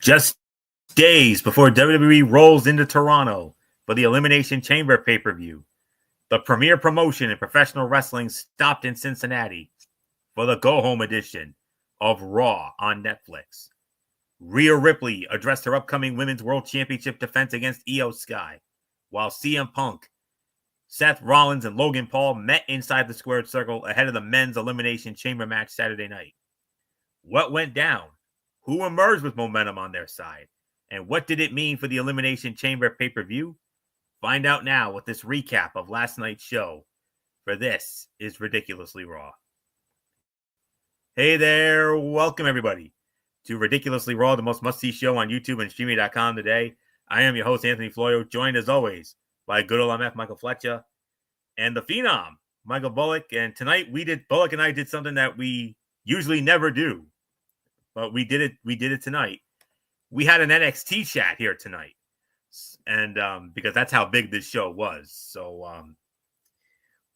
Just days before WWE rolls into Toronto for the Elimination Chamber pay-per-view, the premier promotion in professional wrestling stopped in Cincinnati for the go-home edition of Raw on Netflix. Rhea Ripley addressed her upcoming Women's World Championship defense against Io Sky, while CM Punk, Seth Rollins, and Logan Paul met inside the squared circle ahead of the men's Elimination Chamber match Saturday night. What went down? Who emerged with momentum on their side? And what did it mean for the Elimination Chamber pay-per-view? Find out now with this recap of last night's show, for this is Ridiculously Raw. Hey there, welcome everybody to Ridiculously Raw, the most must-see show on YouTube and Streamy.com today. I am your host, Anthony Florio, joined as always by good old MF Michael Fletcher and the Phenom, Michael Bullock. And tonight Bullock and I did something that we usually never do, but we did it tonight. We had an NXT chat here tonight, and because that's how big this show was. So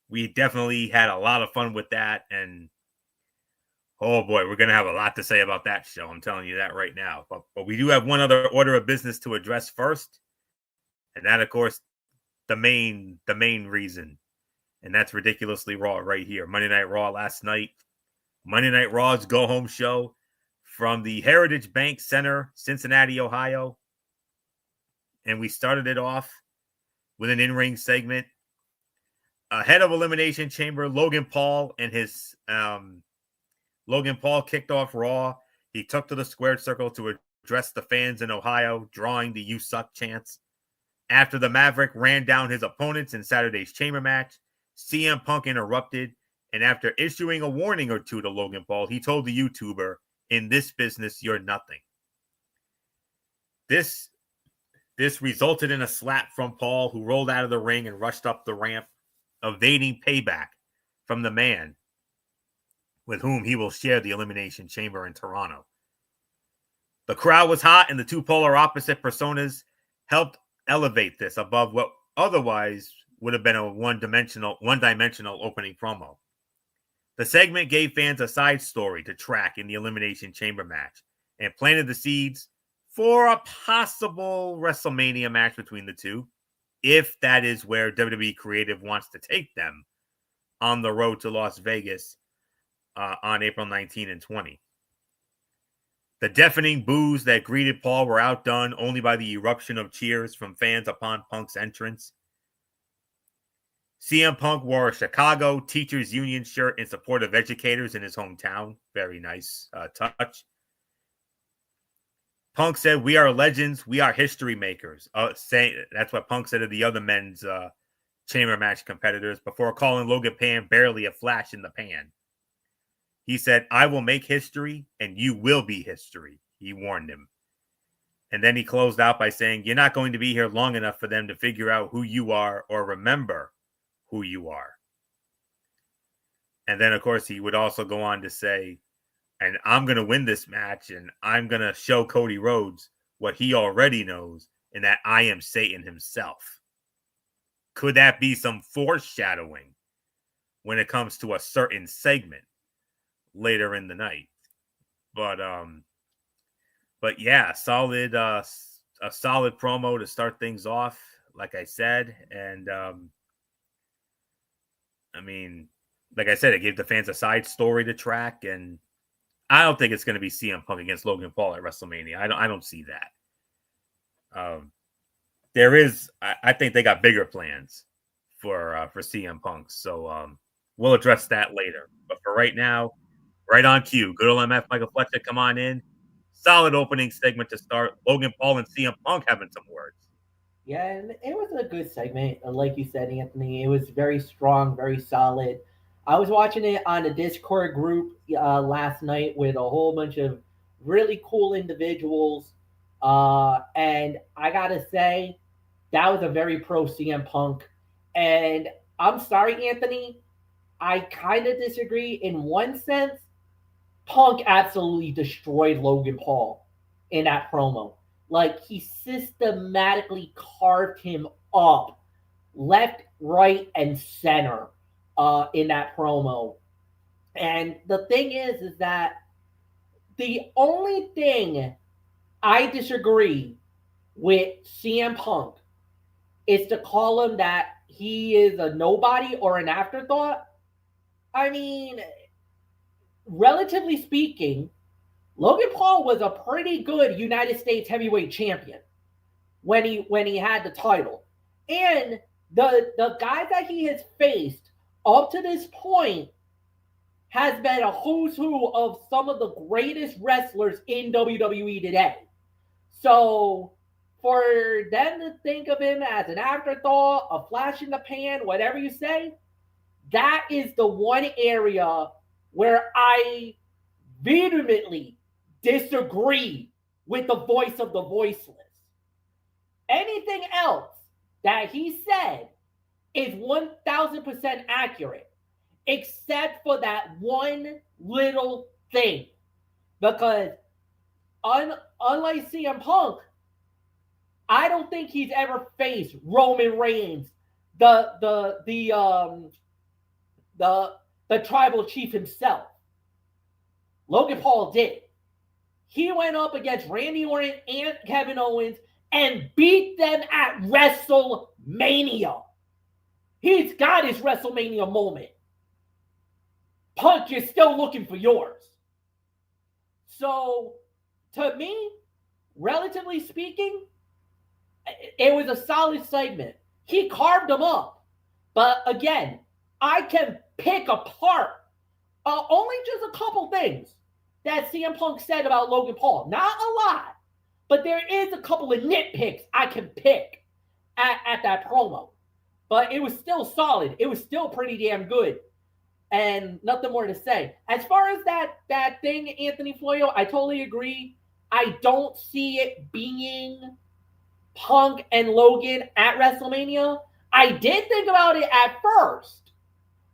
we definitely had a lot of fun with that, and oh boy, we're gonna have a lot to say about that show. I'm telling you that right now. But we do have one other order of business to address first, and that, of course, the main reason, and that's Ridiculously Raw right here. Monday Night Raw last night. Monday Night Raw's go-home show from the Heritage Bank Center, Cincinnati, Ohio. And we started it off with an in-ring segment. Ahead of Elimination Chamber, Logan Paul kicked off Raw. He took to the squared circle to address the fans in Ohio, drawing the "You Suck" chants. After the Maverick ran down his opponents in Saturday's Chamber match, CM Punk interrupted, and after issuing a warning or two to Logan Paul, he told the YouTuber, "In this business, you're nothing." This resulted in a slap from Paul, who rolled out of the ring and rushed up the ramp, evading payback from the man with whom he will share the Elimination Chamber in Toronto. The crowd was hot, and the two polar opposite personas helped elevate this above what otherwise would have been a one-dimensional opening promo. The segment gave fans a side story to track in the Elimination Chamber match and planted the seeds for a possible WrestleMania match between the two, if that is where WWE Creative wants to take them on the road to Las Vegas on April 19 and 20. The deafening boos that greeted Paul were outdone only by the eruption of cheers from fans upon Punk's entrance. CM Punk wore a Chicago Teachers Union shirt in support of educators in his hometown. Very nice touch. Punk said, "We are legends. We are history makers." That's what Punk said to the other men's chamber match competitors before calling Logan Paul barely a flash in the pan. He said, "I will make history and you will be history," he warned him. And then he closed out by saying, "You're not going to be here long enough for them to figure out who you are or remember who you are." And then, of course, he would also go on to say, "And I'm going to win this match, and I'm going to show Cody Rhodes what he already knows, and that I am Satan himself." Could that be some foreshadowing when it comes to a certain segment later in the night? But yeah, a solid promo to start things off, like I said. And I mean, like I said, it gave the fans a side story to track, and I don't think it's going to be CM Punk against Logan Paul at WrestleMania. I don't see that. I think they got bigger plans for CM Punk. So we'll address that later. But for right now, right on cue, good old MF Michael Fletcher, come on in. Solid opening segment to start. Logan Paul and CM Punk having some words. Yeah, and it was a good segment. Like you said, Anthony, it was very strong, very solid. I was watching it on a Discord group last night with a whole bunch of really cool individuals. And I got to say, that was a very pro CM Punk. And I'm sorry, Anthony, I kind of disagree in one sense. Punk absolutely destroyed Logan Paul in that promo. Like, he systematically carved him up left, right, and center in that promo. And the thing is that the only thing I disagree with CM Punk is to call him that he is a nobody or an afterthought. I mean, relatively speaking, Logan Paul was a pretty good United States heavyweight champion when he had the title. And the guy that he has faced up to this point has been a who's who of some of the greatest wrestlers in WWE today. So for them to think of him as an afterthought, a flash in the pan, whatever you say, that is the one area where I vehemently disagree with the voice of the voiceless. Anything else that he said is 1000% accurate, except for that one little thing. Because unlike CM Punk, I don't think he's ever faced Roman Reigns, the tribal chief himself. Logan Paul did. He went up against Randy Orton and Kevin Owens and beat them at WrestleMania. He's got his WrestleMania moment. Punk, you're still looking for yours. So, to me, relatively speaking, it was a solid segment. He carved them up. But again, I can pick apart only just a couple things that CM Punk said about Logan Paul. Not a lot, but there is a couple of nitpicks I can pick at that promo. But it was still solid. It was still pretty damn good. And nothing more to say. As far as that thing, Anthony Floyo, I totally agree. I don't see it being Punk and Logan at WrestleMania. I did think about it at first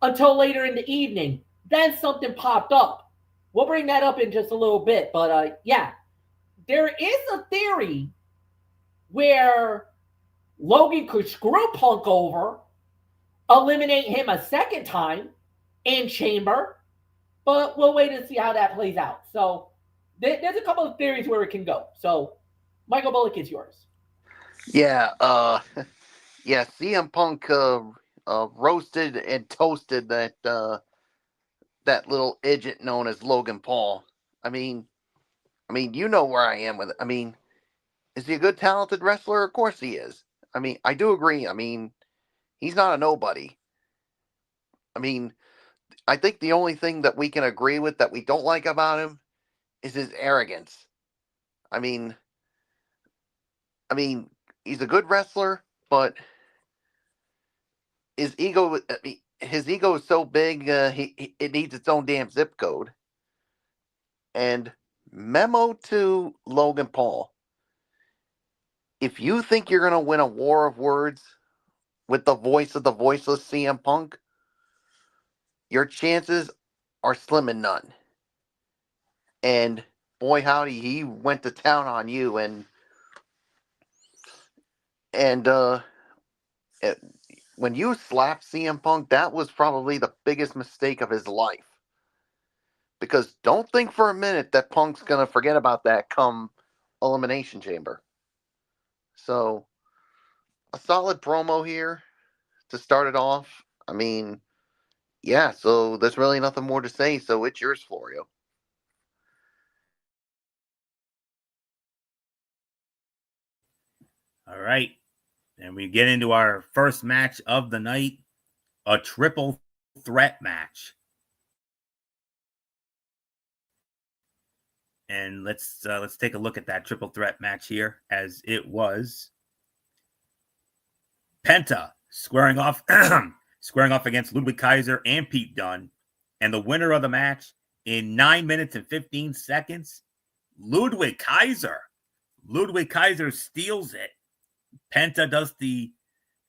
until later in the evening. Then something popped up. We'll bring that up in just a little bit. But yeah, there is a theory where Logan could screw Punk over, eliminate him a second time in Chamber, but we'll wait and see how that plays out. So there's a couple of theories where it can go. So Michael Bullock, is yours. Yeah, yeah. CM Punk roasted and toasted that little idiot known as Logan Paul. I mean, you know where I am with it. I mean, is he a good, talented wrestler? Of course he is. I mean, I do agree. I mean, he's not a nobody. I mean, I think the only thing that we can agree with that we don't like about him is his arrogance. I mean, he's a good wrestler, but his ego is so big, it needs its own damn zip code. And memo to Logan Paul: if you think you're going to win a war of words with the voice of the voiceless CM Punk, your chances are slim and none. And boy howdy, he went to town on you. And when you slapped CM Punk, that was probably the biggest mistake of his life. Because don't think for a minute that Punk's going to forget about that come Elimination Chamber. So, a solid promo here to start it off. I mean, yeah, so there's really nothing more to say, so it's yours, Florio. All right. And we get into our first match of the night, a triple threat match. And let's take a look at that triple threat match here, as it was Penta squaring off against Ludwig Kaiser and Pete Dunne. And the winner of the match in 9 minutes and 15 seconds, Ludwig Kaiser. Ludwig Kaiser steals it. Penta does the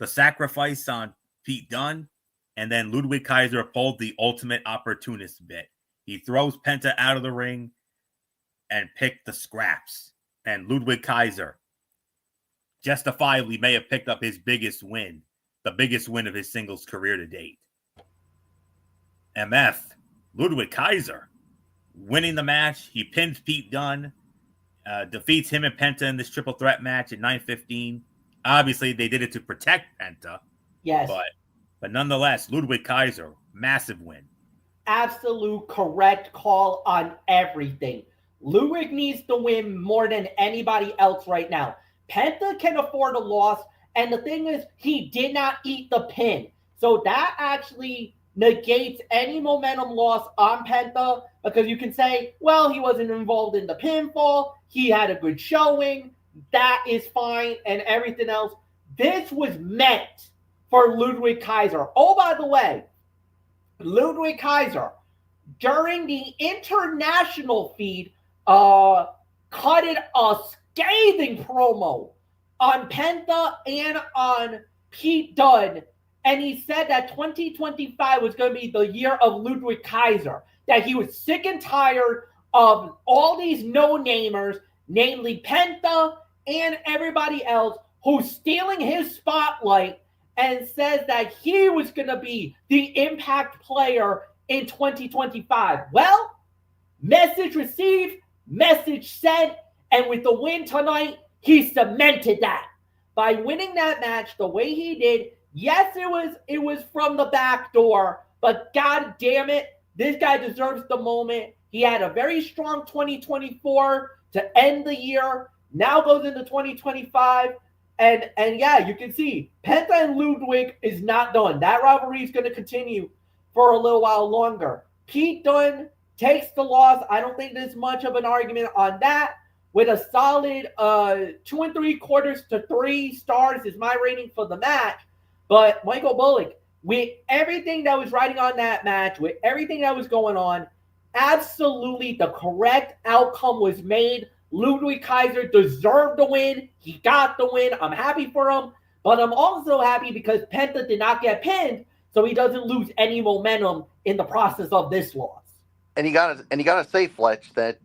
sacrifice on Pete Dunne, and then Ludwig Kaiser pulled the ultimate opportunist bit. He throws Penta out of the ring and picked the scraps. And Ludwig Kaiser justifiably may have picked up his biggest win, the biggest win of his singles career to date. MF, Ludwig Kaiser, winning the match. He pins Pete Dunne. defeats him and Penta in this triple threat match at 9:15. Obviously, they did it to protect Penta. Yes. But nonetheless, Ludwig Kaiser, massive win. Absolute correct call on everything. Ludwig needs to win more than anybody else right now. Penta can afford a loss, and the thing is, he did not eat the pin. So that actually negates any momentum loss on Penta, because you can say, well, he wasn't involved in the pinfall, he had a good showing, that is fine, and everything else. This was meant for Ludwig Kaiser. Oh, by the way, Ludwig Kaiser, during the international feed, cutted a scathing promo on Penta and on Pete Dunne, and he said that 2025 was going to be the year of Ludwig Kaiser, that he was sick and tired of all these no-namers, namely Penta and everybody else, who's stealing his spotlight, and says that he was going to be the impact player in 2025. Well, message received, message sent, and with the win tonight, he cemented that. By winning that match the way he did, yes, it was from the back door, but god damn it, this guy deserves the moment. He had a very strong 2024 to end the year, now goes into 2025, and yeah, you can see Penta and Ludwig is not done. That rivalry is going to continue for a little while longer. Pete Dunne takes the loss. I don't think there's much of an argument on that. With a solid 2 3/4 to 3 stars is my rating for the match. But Michael Bullock, with everything that was riding on that match, with everything that was going on, absolutely the correct outcome was made. Ludwig Kaiser deserved the win. He got the win. I'm happy for him. But I'm also happy because Penta did not get pinned, so he doesn't lose any momentum in the process of this loss. And you gotta say, Fletch, that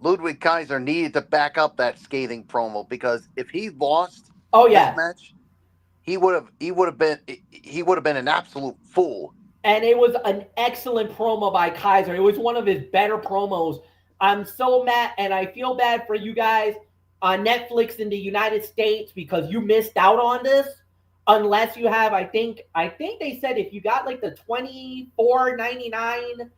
Ludwig Kaiser needed to back up that scathing promo, because if he lost this match, he would have been an absolute fool. And it was an excellent promo by Kaiser. It was one of his better promos. I'm so mad, and I feel bad for you guys on Netflix in the United States, because you missed out on this. Unless you have, I think they said if you got like the $24.99,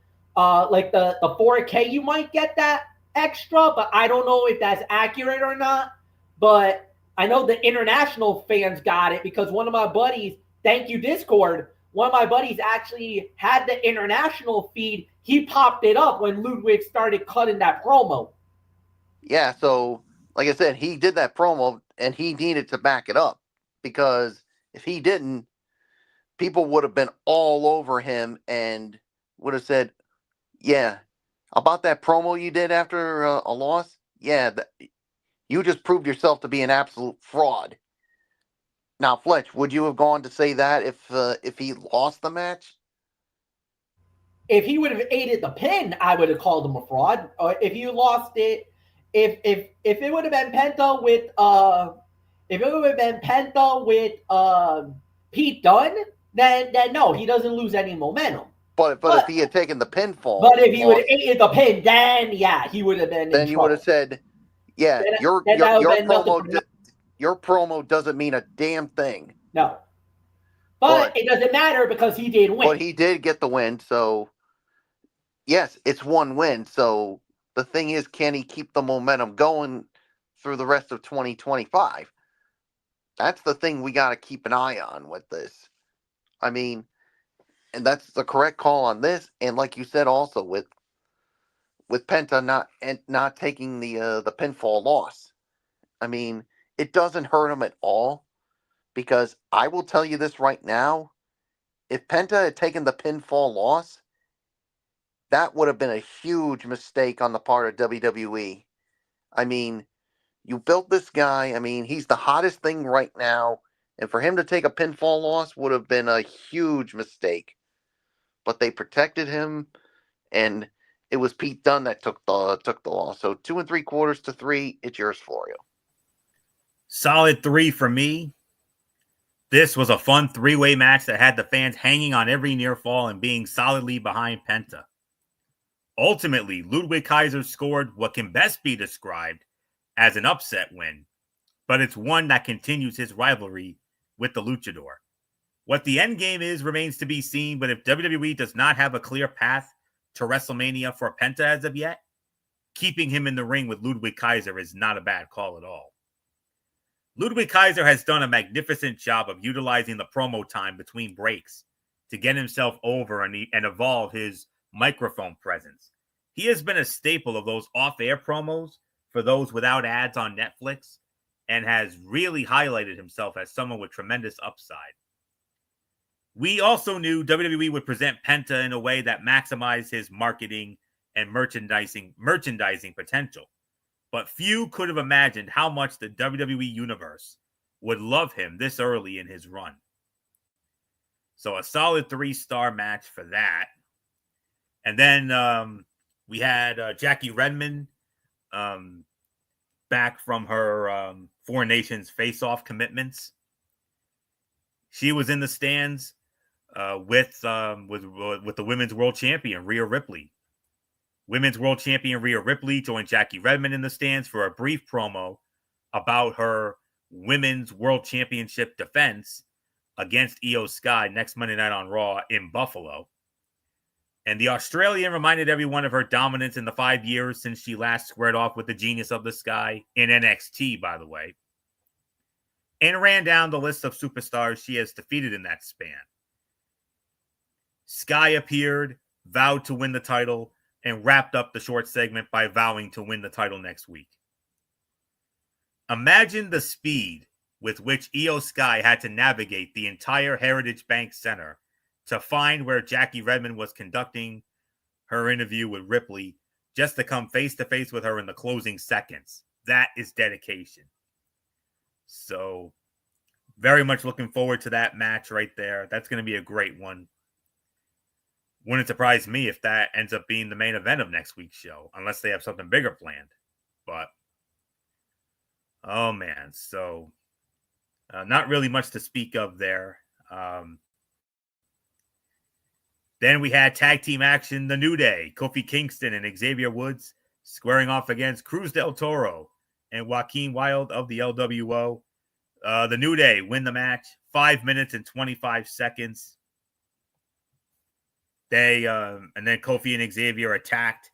like the 4K, you might get that extra, but I don't know if that's accurate or not. But I know the international fans got it, because one of my buddies, thank you Discord, one of my buddies actually had the international feed. He popped it up when Ludwig started cutting that promo. Yeah, so like I said, he did that promo and he needed to back it up, because if he didn't, people would have been all over him and would have said, yeah, about that promo you did after a loss, yeah, you just proved yourself to be an absolute fraud. Now, Fletch, would you have gone to say that if he lost the match? If he would have aided the pin, I would have called him a fraud. Or if you lost it, if it would have been Penta with Pete Dunne, then no, he doesn't lose any momentum. But if he had taken the pinfall, but if he would have aided the pin, then yeah, he would have been. Then you would have said, yeah, your promo doesn't mean a damn thing. No. But it doesn't matter because he did win. But he did get the win, so yes, it's one win. So the thing is, can he keep the momentum going through the rest of 2025? That's the thing we got to keep an eye on with this. I mean, and that's the correct call on this. And like you said, also with Penta not taking the pinfall loss. I mean, it doesn't hurt him at all, because I will tell you this right now: if Penta had taken the pinfall loss, that would have been a huge mistake on the part of WWE. I mean, you built this guy. I mean, he's the hottest thing right now, and for him to take a pinfall loss would have been a huge mistake. But they protected him, and it was Pete Dunne that took the loss. So 2 3/4 to 3. It's yours, Florio. Solid 3 for me. This was a fun 3-way match that had the fans hanging on every near fall and being solidly behind Penta. Ultimately, Ludwig Kaiser scored what can best be described as an upset win, but it's one that continues his rivalry with the Luchador. What the end game is remains to be seen, but if WWE does not have a clear path to WrestleMania for Penta as of yet, keeping him in the ring with Ludwig Kaiser is not a bad call at all. Ludwig Kaiser has done a magnificent job of utilizing the promo time between breaks to get himself over and evolve his microphone presence. He has been a staple of those off-air promos for those without ads on Netflix and has really highlighted himself as someone with tremendous upside. We also knew WWE would present Penta in a way that maximized his marketing and merchandising potential. But few could have imagined how much the WWE Universe would love him this early in his run. So a solid 3-star match for that. And then we had Jackie Redmond back from her Four Nations face-off commitments. She was in the stands with the Women's World Champion, Rhea Ripley. Women's World Champion Rhea Ripley joined Jackie Redmond in the stands for a brief promo about her Women's World Championship defense against Io Sky next Monday night on Raw in Buffalo. And the Australian reminded everyone of her dominance in the 5 years since she last squared off with the Genius of the Sky in NXT, by the way, and ran down the list of superstars she has defeated in that span. Sky appeared, vowed to win the title, and wrapped up the short segment by vowing to win the title next week. Imagine the speed with which Io Sky had to navigate the entire Heritage Bank Center to find where Jackie Redmond was conducting her interview with Ripley just to come face-to-face with her in the closing seconds. That is dedication. So, very much looking forward to that match right there. That's going to be a great one. Wouldn't surprise me if that ends up being the main event of next week's show, unless they have something bigger planned. But, oh man, so not really much to speak of there. Then we had tag team action, The New Day, Kofi Kingston and Xavier Woods squaring off against Cruz del Toro and Joaquin Wilde of the LWO. The New Day win the match, 5 minutes and 25 seconds. And then Kofi and Xavier attacked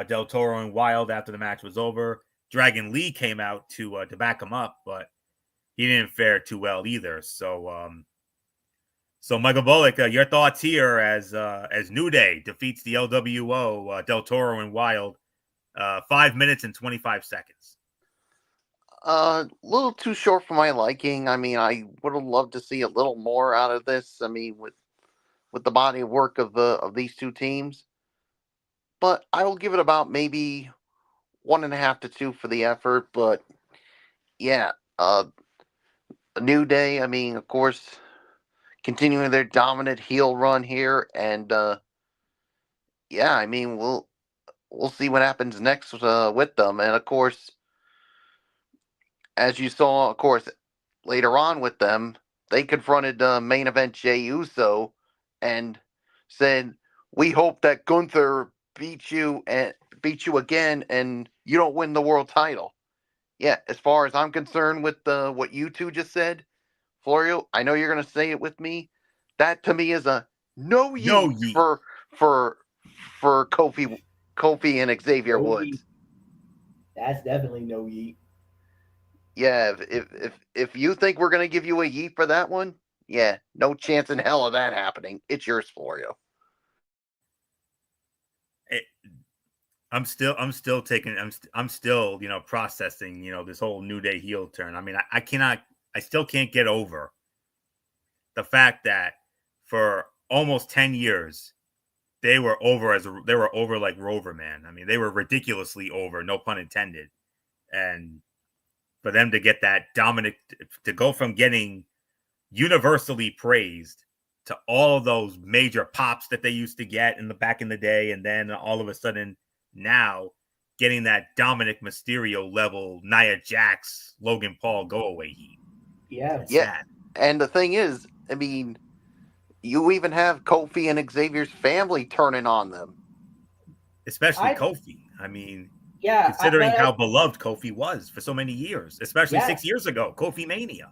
Del Toro and Wilde after the match was over. Dragon Lee came out to back him up, but he didn't fare too well either. So Michael Bullock, your thoughts here as New Day defeats the LWO, Del Toro and Wilde, 5 minutes and 25 seconds. A little too short for my liking. I mean, I would have loved to see a little more out of this. I mean, with the body of work of these two teams, but I will give it about maybe 1.5 to 2 for the effort. But yeah, a New Day. I mean, of course, continuing their dominant heel run here, and yeah, I mean, we'll see what happens next with them, and of course, as you saw, of course, later on with them, they confronted main event Jey Uso and said, "We hope that Gunther beats you again, and you don't win the world title." Yeah, as far as I'm concerned, with what you two just said, Florio, I know you're going to say it with me. That to me is a no yeet for Kofi and Xavier Woods. That's definitely no yeet. Yeah, if you think we're going to give you a yeet for that one, yeah, no chance in hell of that happening. It's yours, Florio. I'm still processing, this whole New Day heel turn. I mean, I still can't get over the fact that for almost 10 years, they were over like Rover, man. I mean, they were ridiculously over, no pun intended. And for them to get that dominant, to go from getting universally praised to all of those major pops that they used to get back in the day, and then all of a sudden now getting that Dominic Mysterio level Nia Jax, Logan Paul go away heat. Yeah. Yeah. And the thing is, I mean, you even have Kofi and Xavier's family turning on them. especially Kofi. I mean, yeah, considering how beloved Kofi was for so many years, especially 6 years ago, Kofi Mania.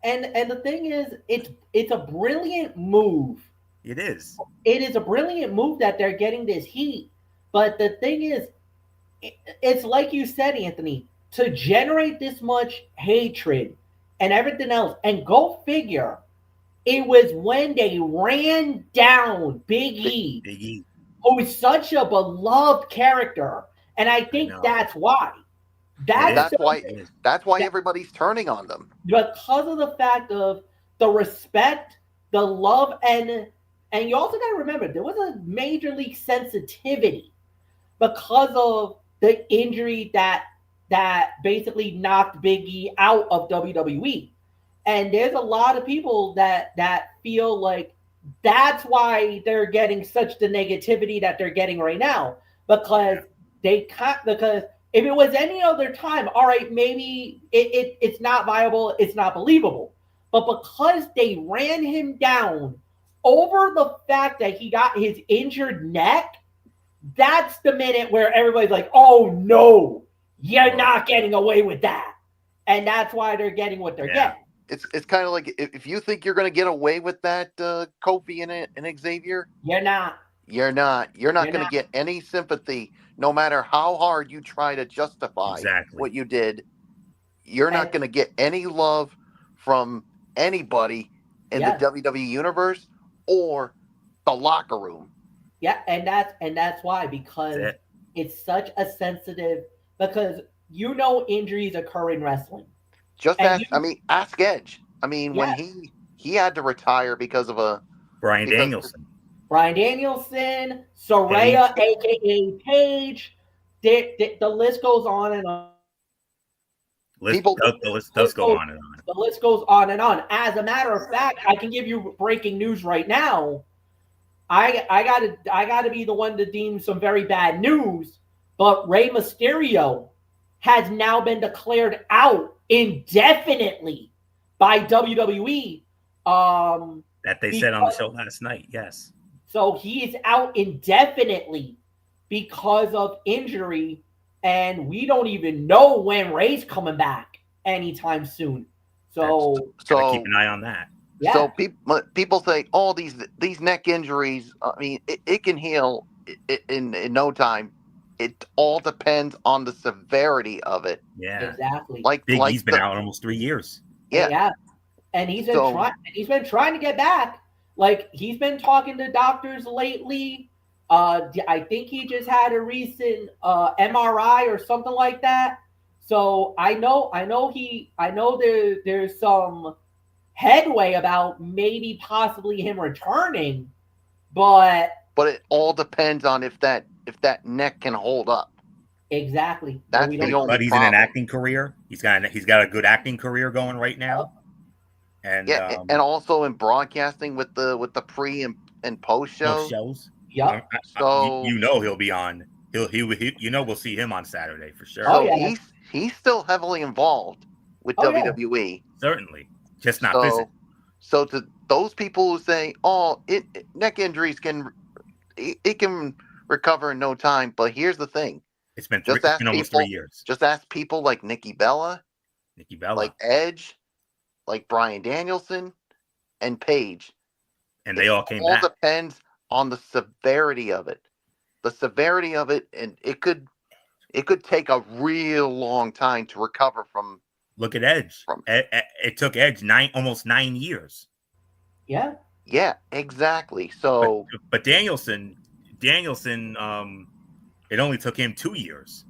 And the thing is, it's a brilliant move. It is. It is a brilliant move that they're getting this heat. But the thing is, it's like you said, Anthony, to generate this much hatred and everything else, and go figure, it was when they ran down Big E, who is such a beloved character, and I think that's why. That's why everybody's turning on them, because of the fact of the respect, the love, and you also got to remember there was a major league sensitivity because of the injury that basically knocked Big E out of WWE. And there's a lot of people that feel like that's why they're getting such the negativity that they're getting right now, because because if it was any other time, all right, maybe it's not viable, it's not believable. But because they ran him down over the fact that he got his injured neck, that's the minute where everybody's like, oh no, you're not getting away with that. And that's why they're getting what they're getting. It's kind of like, if you think you're going to get away with that, Kofi and Xavier, you're not. You're not going to get any sympathy, no matter how hard you try to justify what you did. You're not going to get any love from anybody in the WWE universe or the locker room. Yeah, and that's why, because it's such a sensitive, because injuries occur in wrestling. Ask Edge. I mean, when he had to retire because of Bryan Danielson. Bryan Danielson, Saraya, a.k.a. Paige. The list goes on and on. The list does go on and on. The list goes on and on. As a matter of fact, I can give you breaking news right now. I gotta be the one to deem some very bad news, but Rey Mysterio has now been declared out indefinitely by WWE. That they said on the show last night, yes. So he is out indefinitely because of injury, and we don't even know when Rey's coming back anytime soon. So gotta keep an eye on that. Yeah. So people say, "Oh, these neck injuries. I mean, it can heal in no time. It all depends on the severity of it." Yeah, exactly. Like Big E's been out almost 3 years. Yeah, and he's been trying to get back. Like, he's been talking to doctors lately. I think he just had a recent MRI or something like that. So I know there's some headway about maybe possibly him returning, but it all depends on if that neck can hold up. Exactly. That's the only But he's problem. in an acting career. He's got a good acting career going right now. And and also in broadcasting with the pre and post shows. Yeah. So he'll be on. We'll see him on Saturday for sure. So he's still heavily involved with WWE. Certainly. Just not physically. So to those people who say, "Oh, neck injuries can recover in no time," but here's the thing: it's been almost 3 years. Just ask people like Nikki Bella, like Edge, like Bryan Danielson, and Paige, and they all came back. It all depends on the severity of it. The severity of it, and it could take a real long time to recover from. Look at Edge. It took Edge almost 9 years. Yeah. Yeah, exactly. So, but Danielson, it only took him 2 years.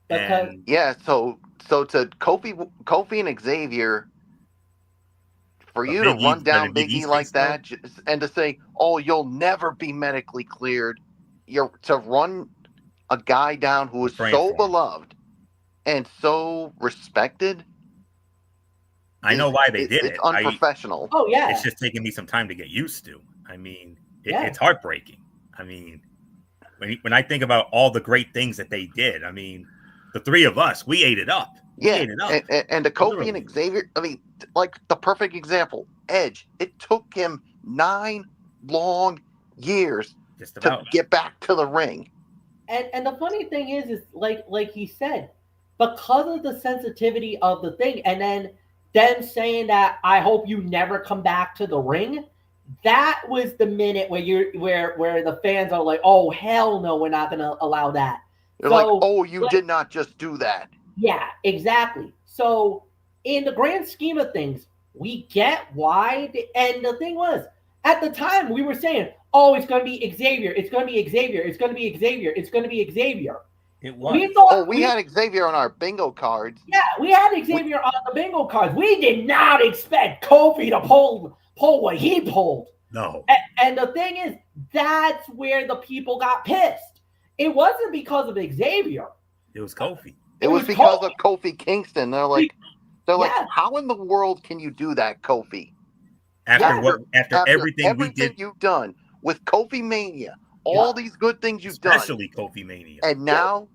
And so to Kofi and Xavier, for you to run down Big E like that, and to say, "Oh, you'll never be medically cleared," to run a guy down who is so beloved and so respected. I know why they did it. It's unprofessional. It's just taking me some time to get used to. I mean, it's heartbreaking. I mean, when I think about all the great things that they did, I mean, the three of us, we ate it up. And the Kofi and Xavier, I mean, like the perfect example, Edge. It took him 9 long years to get back to the ring. And the funny thing is like he said, because of the sensitivity of the thing, and then them saying that I hope you never come back to the ring. That was the minute where the fans are like, oh hell no, we're not gonna allow that. You're So, like, oh, you like, did not just do that. yeah, exactly. So in the grand scheme of things, we get why. And the thing was, at the time, we were saying, "Oh, it's going to be Xavier. It's going to be Xavier. It's going to be Xavier. It's going to be Xavier." It was. We thought, Oh, we had Xavier on our bingo cards. yeah, we had Xavier on the bingo cards. We did not expect Kofi to pull what he pulled. No. And the thing is, that's where the people got pissed. It wasn't because of Xavier. It was Kofi. It was because of Kofi Kingston. They're like, Yeah. how in the world can you do that, Kofi? After everything we did, you've done with Kofi Mania, all these good things you've done, especially Kofi Mania, and now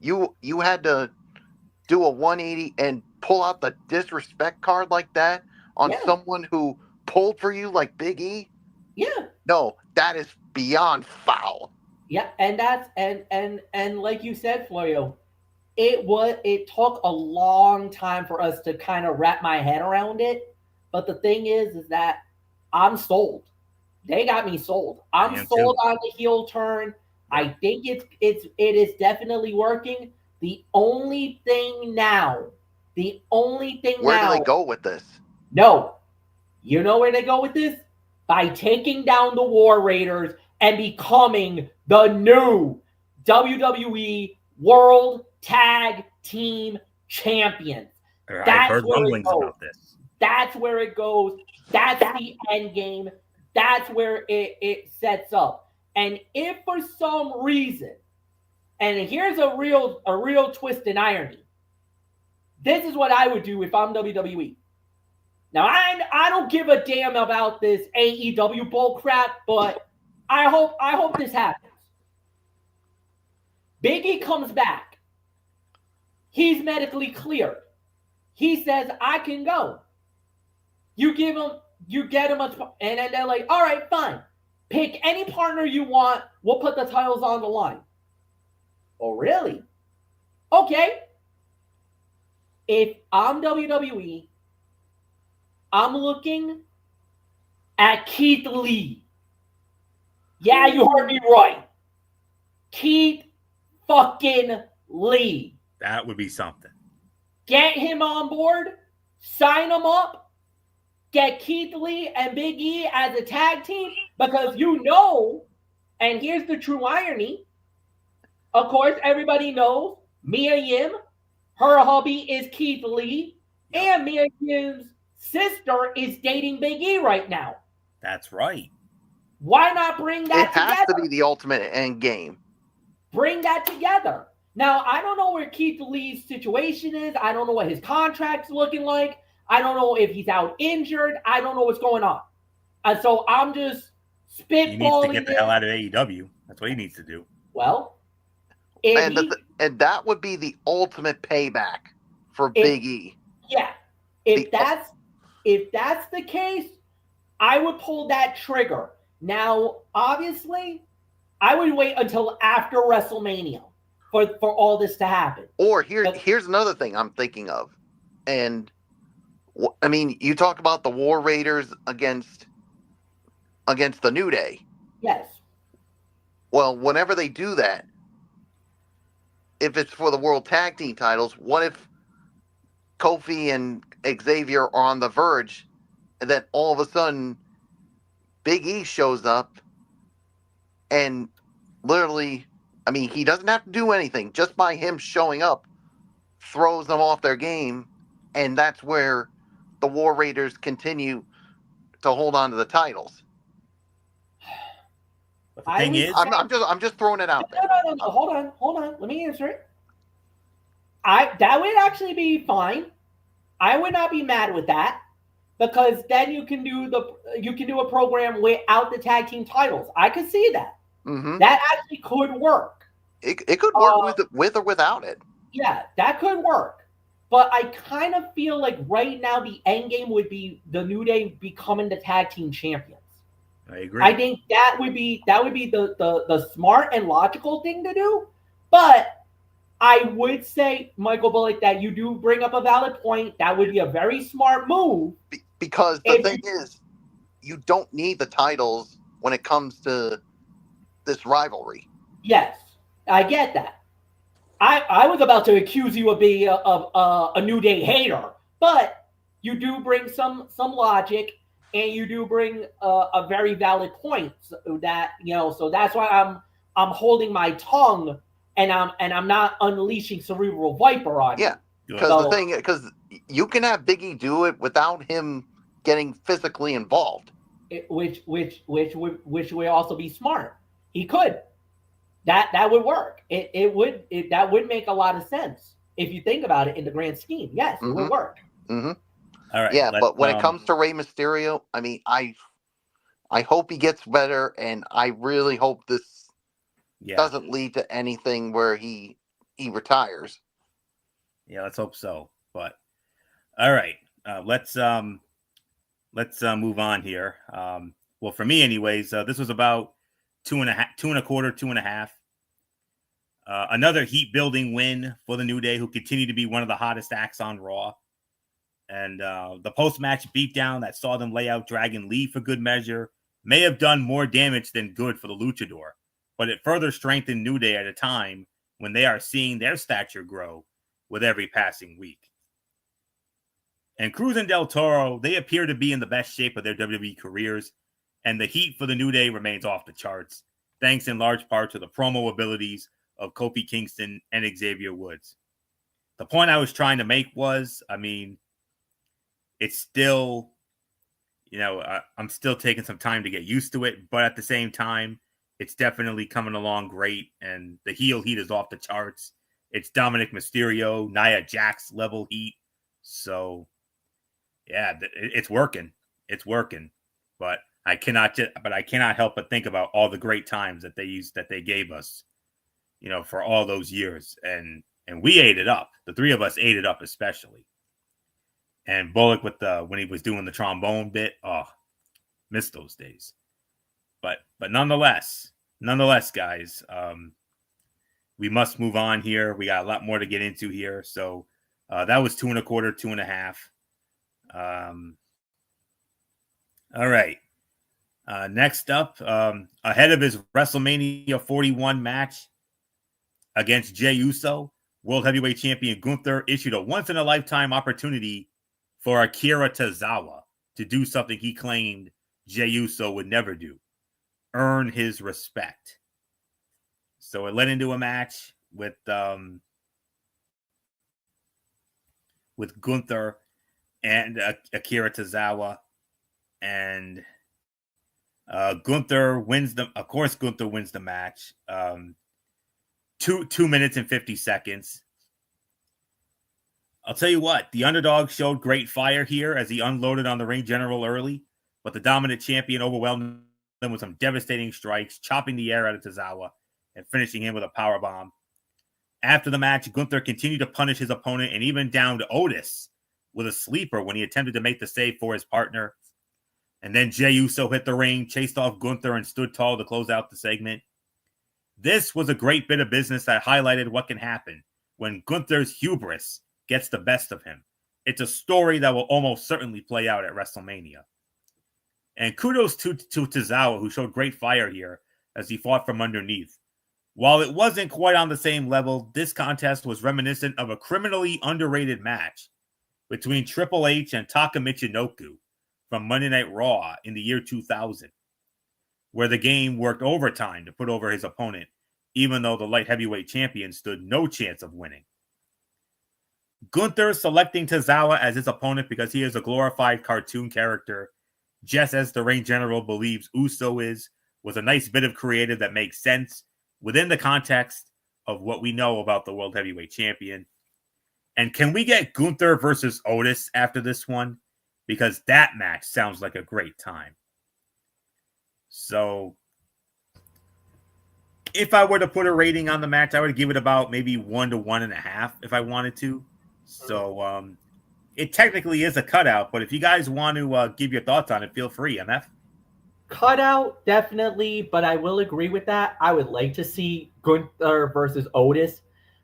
you had to do a 180 and pull out the disrespect card like that on someone who pulled for you like Big E. Yeah. No, that is beyond foul. Yeah, and that's and like you said, Florio, it took a long time for us to kind of wrap my head around it. But the thing is that I'm sold. They got me sold. I'm sold on the heel turn. I think it is definitely working. The only thing now. Where do they go with this? No. You know where they go with this? By taking down the War Raiders and becoming the new WWE World Tag Team Champions. I've heard rumblings about this. That's where it goes. That's the end game. That's where it sets up. And if for some reason, and here's a real twist and irony, this is what I would do if I'm WWE. Now, I don't give a damn about this AEW bull crap, but I hope this happens. Big E comes back. He's medically cleared. He says, I can go. You get him, and then they're like, all right, fine. Pick any partner you want. We'll put the titles on the line. Oh, really? Okay. If I'm WWE, I'm looking at Keith Lee. Yeah, you heard me right. Keith fucking Lee. That would be something. Get him on board. Sign him up. Get Keith Lee and Big E as a tag team because you know, and here's the true irony. Of course, everybody knows Mia Yim, her hubby is Keith Lee, and Mia Yim's sister is dating Big E right now. That's right. Why not bring that together? It has to be the ultimate end game. Bring that together. Now, I don't know where Keith Lee's situation is. I don't know what his contract's looking like. I don't know if he's out injured. I don't know what's going on. And so I'm just spitballing. He needs to get the hell out of AEW. That's what he needs to do. Well, and that would be the ultimate payback for Big E. Yeah. If that's the case, I would pull that trigger. Now, obviously, I would wait until after WrestleMania for all this to happen. Or here's another thing I'm thinking of. And I mean, you talk about the War Raiders against the New Day. Yes. Well, whenever they do that, if it's for the World Tag Team titles, what if Kofi and Xavier are on the verge, and then all of a sudden Big E shows up and literally, I mean, he doesn't have to do anything. Just by him showing up, throws them off their game, and that's where the War Raiders continue to hold on to the titles. But the thing is, I'm just throwing it out there. No. Hold on. Let me answer it. That would actually be fine. I would not be mad with that because then you can do a program without the tag team titles. I could see that. Mm-hmm. That actually could work. It could work with or without it. Yeah, that could work. But I kind of feel like right now the end game would be the New Day becoming the tag team champions. I agree. I think that would be the smart and logical thing to do. But I would say, Michael Bullock, that you do bring up a valid point. That would be a very smart move. Because the thing is, you don't need the titles when it comes to this rivalry. Yes, I get that. I was about to accuse you of being a New Day hater, but you do bring some logic, and you do bring a very valid point. That so that's why I'm holding my tongue, and I'm not unleashing Cerebral Viper on you. Yeah, because you can have Biggie do it without him getting physically involved, which would also be smart. He could. That would work. That would make a lot of sense if you think about it in the grand scheme. Yes, it would work. Mm-hmm. All right. Yeah, but when it comes to Rey Mysterio, I mean, I hope he gets better, and I really hope this doesn't lead to anything where he retires. Yeah, let's hope so. But all right, let's move on here. Well, for me, anyways, this was about 2.25, 2.5. Another heat building win for the New Day, who continue to be one of the hottest acts on Raw. And the post-match beatdown that saw them lay out Dragon Lee for good measure may have done more damage than good for the Luchador, but it further strengthened New Day at a time when they are seeing their stature grow with every passing week. And Cruz and Del Toro, they appear to be in the best shape of their WWE careers, and the heat for the New Day remains off the charts, thanks in large part to the promo abilities of Kofi Kingston and Xavier Woods. The point I was trying to make was, I mean, it's still, I'm still taking some time to get used to it, but at the same time, it's definitely coming along great, and the heel heat is off the charts. It's Dominic Mysterio, Nia Jax level heat. So, yeah, it's working. It's working. But I cannot help but think about all the great times that they gave us, for all those years. And we ate it up. The three of us ate it up, especially. And Bullock when he was doing the trombone bit, missed those days. But nonetheless, guys, we must move on here. We got a lot more to get into here. So that was 2.25, 2.5. All right. Next up, ahead of his WrestleMania 41 match against Jey Uso, World Heavyweight Champion Gunther issued a once-in-a-lifetime opportunity for Akira Tozawa to do something he claimed Jey Uso would never do: earn his respect. So it led into a match with Gunther and Akira Tozawa, and Gunther wins the match. 2 minutes and 50 seconds. I'll tell you what, the underdog showed great fire here as he unloaded on the ring general early, but the dominant champion overwhelmed them with some devastating strikes, chopping the air out of Tozawa and finishing him with a powerbomb. After the match, Gunther continued to punish his opponent and even downed Otis with a sleeper when he attempted to make the save for his partner. And then Jey Uso hit the ring, chased off Gunther, and stood tall to close out the segment. This was a great bit of business that highlighted what can happen when Gunther's hubris gets the best of him. It's a story that will almost certainly play out at WrestleMania. And kudos to Tozawa, who showed great fire here as he fought from underneath. While it wasn't quite on the same level, this contest was reminiscent of a criminally underrated match between Triple H and Taka Michinoku from Monday Night Raw in the year 2000, where the game worked overtime to put over his opponent, even though the light heavyweight champion stood no chance of winning. Gunther selecting Tozawa as his opponent because he is a glorified cartoon character, just as the Reign General believes Uso is, was a nice bit of creative that makes sense within the context of what we know about the World Heavyweight Champion. And can we get Gunther versus Otis after this one? Because that match sounds like a great time. So if I were to put a rating on the match, I would give it about maybe 1 to 1.5 if I wanted to. So it technically is a cutout, but if you guys want to give your thoughts on it, feel free, MF. Cutout, definitely, but I will agree with that. I would like to see Gunther versus Otis.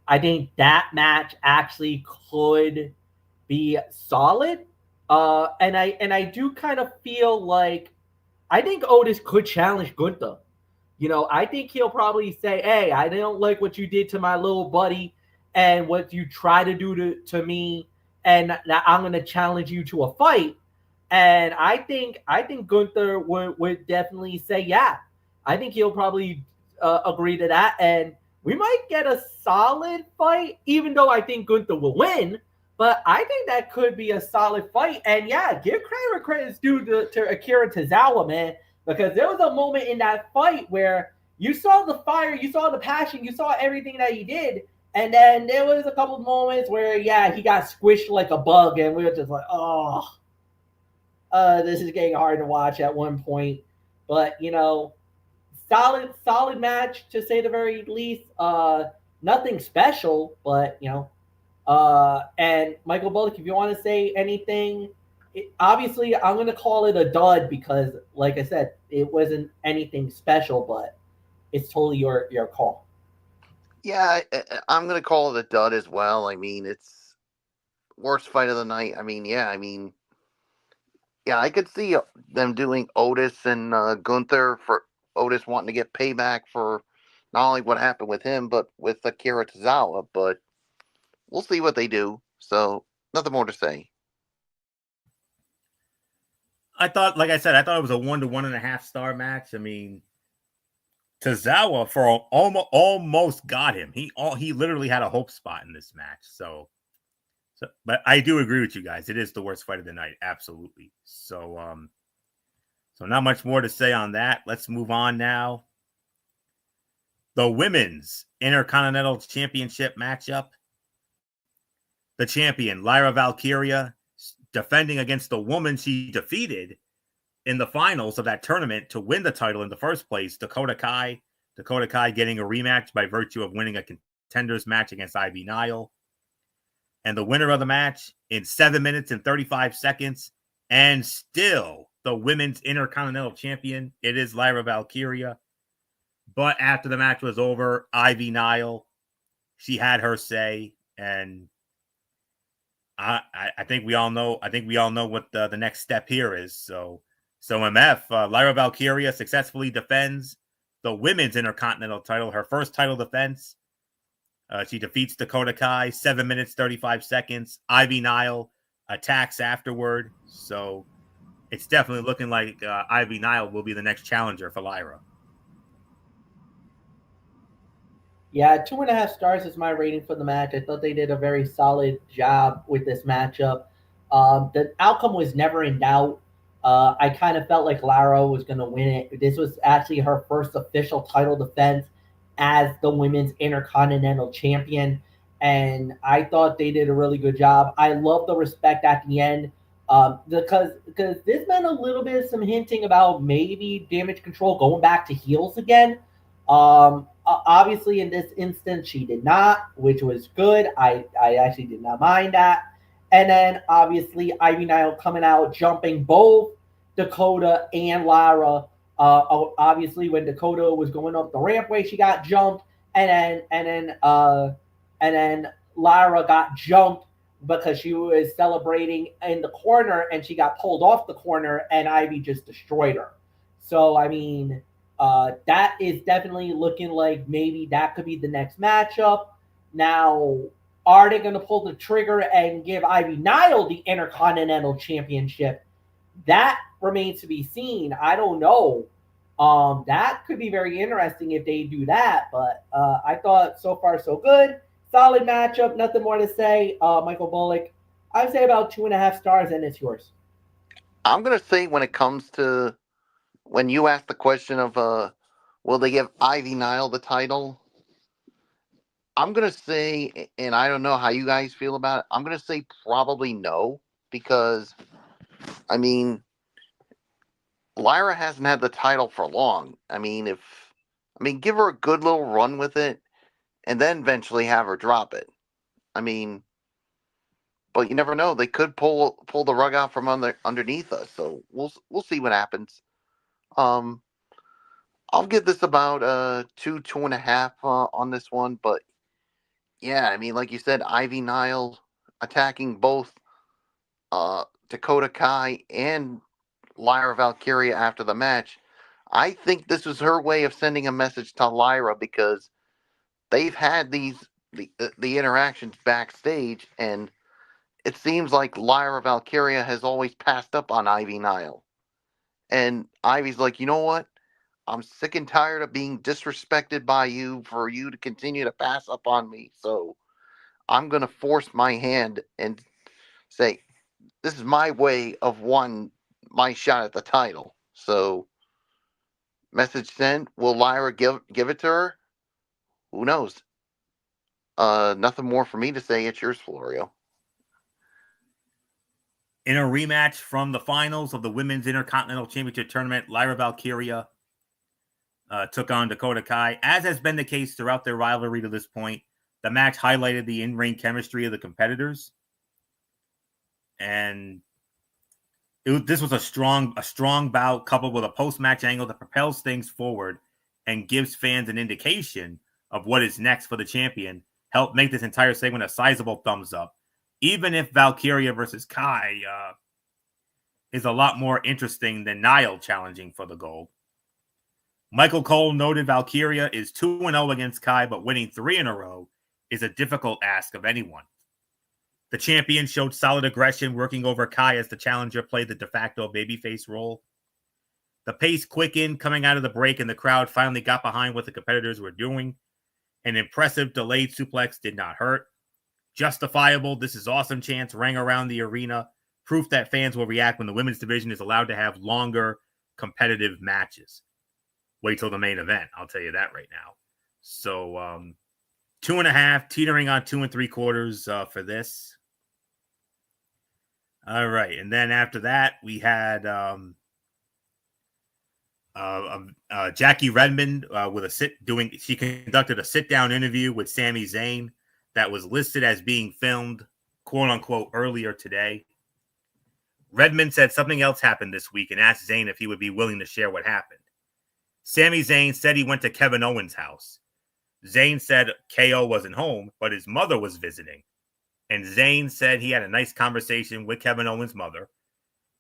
I think that match actually could be solid. And I do kind of feel like I think Otis could challenge Gunther. I think he'll probably say, "Hey, I don't like what you did to my little buddy and what you try to do to me, and now I'm going to challenge you to a fight." And I think Gunther would definitely say, "Yeah." I think he'll probably agree to that, and we might get a solid fight, even though I think Gunther will win. But I think that could be a solid fight. And yeah, give credit where credit's due to Akira Tozawa, man, because there was a moment in that fight where you saw the fire, you saw the passion, you saw everything that he did, and then there was a couple of moments where yeah, he got squished like a bug, and we were just like, oh, this is getting hard to watch at one point. But solid match to say the very least. Nothing special, but and Michael Bullock, if you want to say anything, obviously I'm going to call it a dud because, like I said, it wasn't anything special, but it's totally your call. Yeah, I'm gonna call it a dud as well. I mean, it's worst fight of the night. I mean, yeah, yeah, I could see them doing Otis and Gunther, for Otis wanting to get payback for not only what happened with him, but with Akira Tozawa. But we'll see what they do. So nothing more to say. I thought, like I said, I thought it was a 1 to 1.5 star match. I mean, Tozawa for almost got him. He literally had a hope spot in this match. So, but I do agree with you guys. It is the worst fight of the night, absolutely. So not much more to say on that. Let's move on now. The women's Intercontinental Championship matchup. The champion, Lyra Valkyria, defending against the woman she defeated in the finals of that tournament to win the title in the first place, Dakota Kai. Dakota Kai getting a rematch by virtue of winning a contenders match against Ivy Nile. And the winner of the match in 7 minutes and 35 seconds, and still the women's Intercontinental Champion. It is Lyra Valkyria. But after the match was over, Ivy Nile, she had her say, and I think we all know. I think we all know what the next step here is. So MF, Lyra Valkyria successfully defends the women's Intercontinental title, her first title defense. She defeats Dakota Kai, 7 minutes, 35 seconds. Ivy Nile attacks afterward. So it's definitely looking like Ivy Nile will be the next challenger for Lyra. Yeah, 2.5 stars is my rating for the match. I thought they did a very solid job with this matchup. The outcome was never in doubt. I kind of felt like Lara was going to win it. This was actually her first official title defense as the women's intercontinental champion. And I thought they did a really good job. I love the respect at the end because this meant a little bit of some hinting about maybe Damage Control going back to heels again. Obviously, in this instance, she did not, which was good. I actually did not mind that. And then obviously Ivy Nile coming out, jumping both Dakota and Lara. Obviously, when Dakota was going up the rampway, she got jumped, and then Lara got jumped because she was celebrating in the corner, and she got pulled off the corner, and Ivy just destroyed her. So I mean, that is definitely looking like maybe that could be the next matchup. Now, are they going to pull the trigger and give Ivy Nile the Intercontinental Championship? That remains to be seen. I don't know. That could be very interesting if they do that. But I thought so far so good. Solid matchup. Nothing more to say. Michael Bullock, I'd say about 2.5 stars, and it's yours. I'm gonna say when it comes to when you ask the question of will they give Ivy Nile the title? I'm gonna say, and I don't know how you guys feel about it. I'm gonna say probably no, because I mean, Lyra hasn't had the title for long. Give her a good little run with it, and then eventually have her drop it. I mean, but you never know. They could pull the rug out from underneath us. So we'll see what happens. I'll give this about 2.5 on this one. But yeah, I mean, like you said, Ivy Nile attacking both Dakota Kai and Lyra Valkyria after the match. I think this was her way of sending a message to Lyra, because they've had the interactions backstage, and it seems like Lyra Valkyria has always passed up on Ivy Nile. And Ivy's like, you know what? I'm sick and tired of being disrespected by you for you to continue to pass up on me. So I'm going to force my hand and say, this is my way of my shot at the title. So message sent. Will Lyra give it to her? Who knows? Nothing more for me to say. It's yours, Florio. In a rematch from the finals of the Women's Intercontinental Championship Tournament, Lyra Valkyria took on Dakota Kai. As has been the case throughout their rivalry to this point, the match highlighted the in-ring chemistry of the competitors. And this was a strong bout coupled with a post-match angle that propels things forward and gives fans an indication of what is next for the champion. Help make this entire segment a sizable thumbs up. Even if Valkyria versus Kai is a lot more interesting than Nile challenging for the gold. Michael Cole noted Valkyria is 2-0 against Kai, but winning 3 in a row is a difficult ask of anyone. The champion showed solid aggression, working over Kai as the challenger played the de facto babyface role. The pace quickened coming out of the break, and the crowd finally got behind what the competitors were doing. An impressive delayed suplex did not hurt. Justifiable, this is awesome chants rang around the arena, proof that fans will react when the women's division is allowed to have longer competitive matches. Wait till the main event, I'll tell you that right now. So 2.5, teetering on 2 3/4 for this. All right, and then after that we had Jackie Redmond she conducted a sit-down interview with Sami Zayn that was listed as being filmed, quote unquote, earlier today. Redmond said something else happened this week and asked Zayn if he would be willing to share what happened. Sami Zayn said he went to Kevin Owens' house. Zayn said KO wasn't home, but his mother was visiting. And Zayn said he had a nice conversation with Kevin Owens' mother.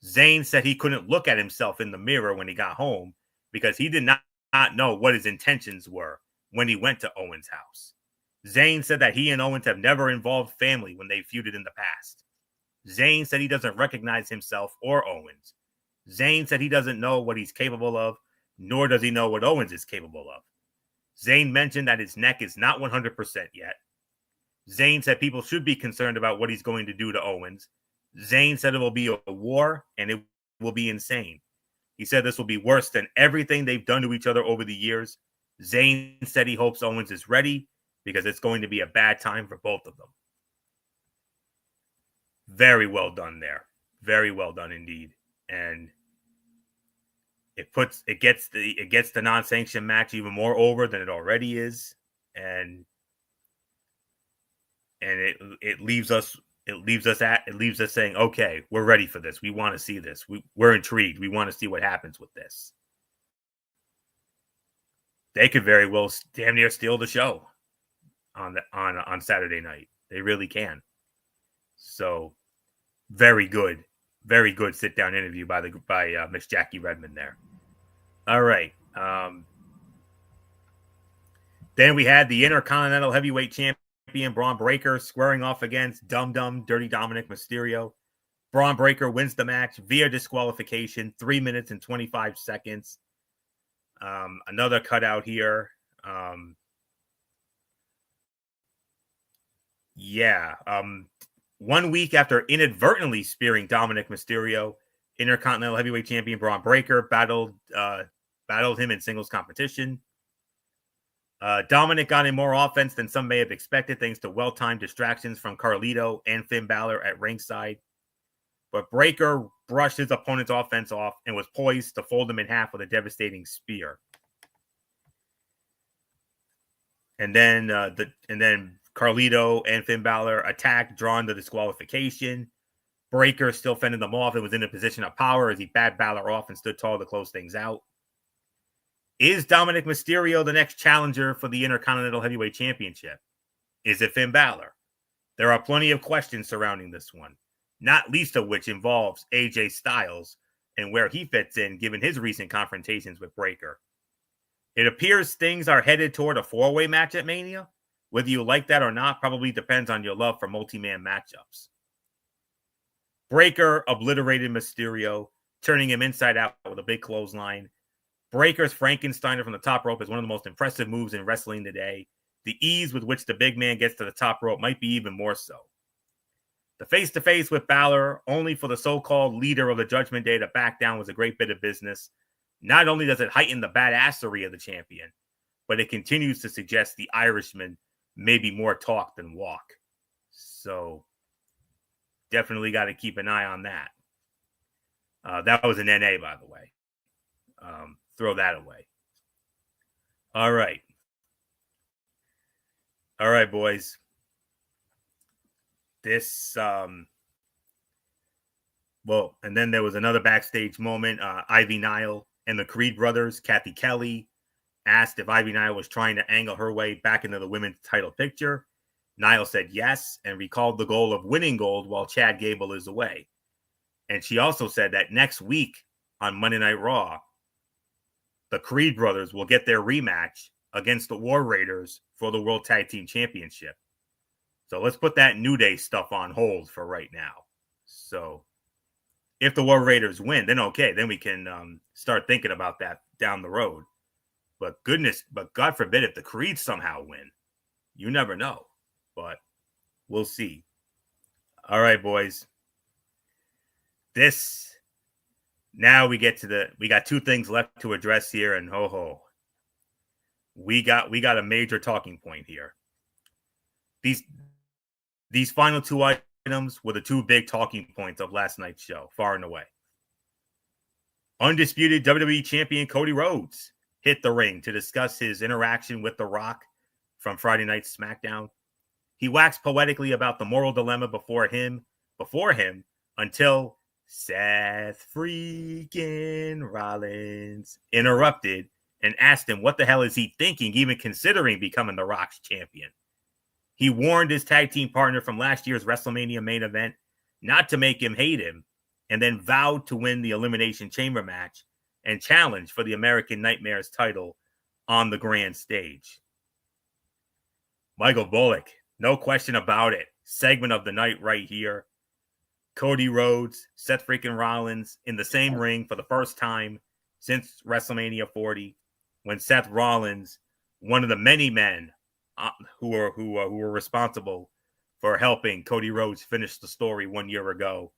Zayn said he couldn't look at himself in the mirror when he got home because he did not know what his intentions were when he went to Owens' house. Zayn said that he and Owens have never involved family when they feuded in the past. Zayn said he doesn't recognize himself or Owens. Zayn said he doesn't know what he's capable of, nor does he know what Owens is capable of. Zayn mentioned that his neck is not 100% yet. Zayn said people should be concerned about what he's going to do to Owens. Zayn said it will be a war and it will be insane. He said this will be worse than everything they've done to each other over the years. Zayn said he hopes Owens is ready because it's going to be a bad time for both of them. Very well done there. Very well done indeed. And it gets the non-sanctioned match even more over than it already is. And it leaves us saying, okay, we're ready for this. We want to see this. We're intrigued. We want to see what happens with this. They could very well damn near steal the show on Saturday night. They really can. So very good sit down interview by Miss Jackie Redmond there. All right. Then we had the Intercontinental Heavyweight Champion Braun Breaker squaring off against Dum Dirty Dominic Mysterio. Braun Breaker wins the match via disqualification, 3 minutes and 25 seconds. Another cutout here. 1 week after inadvertently spearing Dominic Mysterio, Intercontinental Heavyweight Champion Braun Breaker battled him in singles competition. Dominic got in more offense than some may have expected, thanks to well-timed distractions from Carlito and Finn Balor at ringside. But Breaker brushed his opponent's offense off and was poised to fold him in half with a devastating spear. And then Carlito and Finn Balor attacked, drawing the disqualification. Breaker still fended them off and was in a position of power as he bat Balor off and stood tall to close things out. Is Dominic Mysterio the next challenger for the Intercontinental Heavyweight Championship? Is it Finn Balor? There are plenty of questions surrounding this one, not least of which involves AJ Styles and where he fits in given his recent confrontations with Breakker. It appears things are headed toward a four-way match at Mania. Whether you like that or not probably depends on your love for multi-man matchups. Breakker obliterated Mysterio, turning him inside out with a big clothesline. Breakker's Frankensteiner from the top rope is one of the most impressive moves in wrestling today. The ease with which the big man gets to the top rope might be even more so. The face-to-face with Balor, only for the so-called leader of the Judgment Day to back down, was a great bit of business. Not only does it heighten the badassery of the champion, but it continues to suggest the Irishman may be more talk than walk. So, definitely got to keep an eye on that. That was an NA, by the way. Throw that away. All right. All right, boys. This, and then there was another backstage moment. Ivy Nile and the Creed brothers, Kathy Kelly, asked if Ivy Nile was trying to angle her way back into the women's title picture. Nile said yes and recalled the goal of winning gold while Chad Gable is away. And she also said that next week on Monday Night Raw, the Creed brothers will get their rematch against the War Raiders for the World Tag Team Championship. So let's put that New Day stuff on hold for right now. So if the War Raiders win, then okay, then we can start thinking about that down the road. But God forbid if the Creeds somehow win. You never know. But we'll see. All right, boys. Now we got two things left to address here, and we got a major talking point here. These final two items were the two big talking points of last night's show, far and away. Undisputed WWE Champion Cody Rhodes hit the ring to discuss his interaction with The Rock from Friday Night SmackDown. He waxed poetically about the moral dilemma before him until Seth freaking Rollins interrupted and asked him what the hell is he thinking, even considering becoming The Rock's champion. He warned his tag team partner from last year's WrestleMania main event not to make him hate him, and then vowed to win the Elimination Chamber match and challenge for the American Nightmares title on the grand stage. Michael Bullock, no question about it. Segment of the night right here. Cody Rhodes, Seth freaking Rollins in the same ring for the first time since WrestleMania 40, when Seth Rollins, one of the many men who were responsible for helping Cody Rhodes finish the story 1 year ago,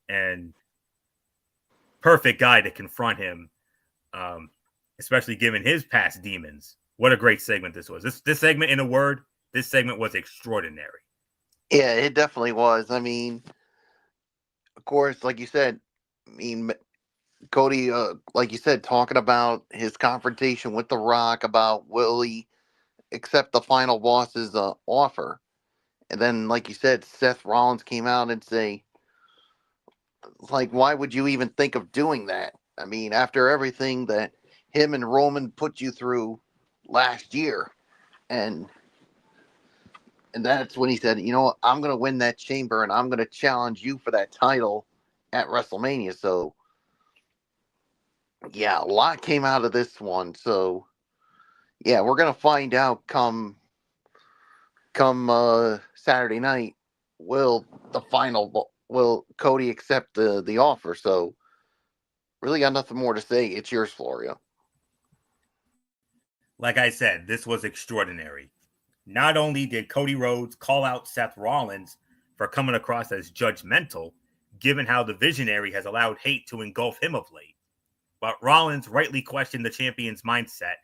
and perfect guy to confront him, especially given his past demons. What a great segment this was. This segment, in a word, this segment was extraordinary. Yeah, it definitely was. I mean, of course, like you said, Cody, like you said, talking about his confrontation with The Rock, about will he accept the final boss's offer. And then, like you said, Seth Rollins came out and say, like, why would you even think of doing that? I mean, after everything that him and Roman put you through last year. And that's when he said, you know what, I'm going to win that chamber and I'm going to challenge you for that title at WrestleMania. So, yeah, a lot came out of this one. So, yeah, we're going to find out come Saturday night, will Cody accept the offer? So, really got nothing more to say. It's yours, Florio. Like I said, this was extraordinary. Not only did Cody Rhodes call out Seth Rollins for coming across as judgmental, given how the Visionary has allowed hate to engulf him of late, but Rollins rightly questioned the champion's mindset,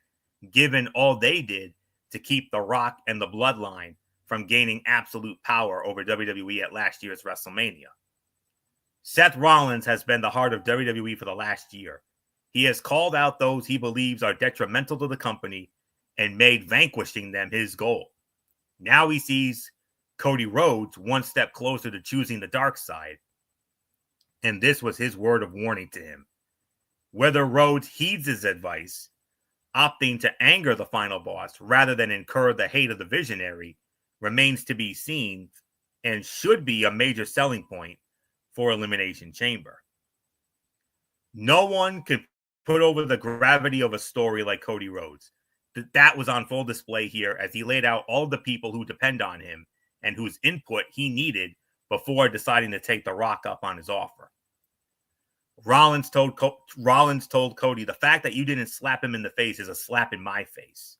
given all they did to keep The Rock and the Bloodline from gaining absolute power over WWE at last year's WrestleMania. Seth Rollins has been the heart of WWE for the last year. He has called out those he believes are detrimental to the company and made vanquishing them his goal. Now he sees Cody Rhodes one step closer to choosing the dark side, and this was his word of warning to him. Whether Rhodes heeds his advice opting to anger the final boss rather than incur the hate of the Visionary remains to be seen and should be a major selling point for Elimination Chamber. No one could put over the gravity of a story like Cody Rhodes. That was on full display here as he laid out all the people who depend on him and whose input he needed before deciding to take The Rock up on his offer. Rollins told Cody, the fact that you didn't slap him in the face is a slap in my face.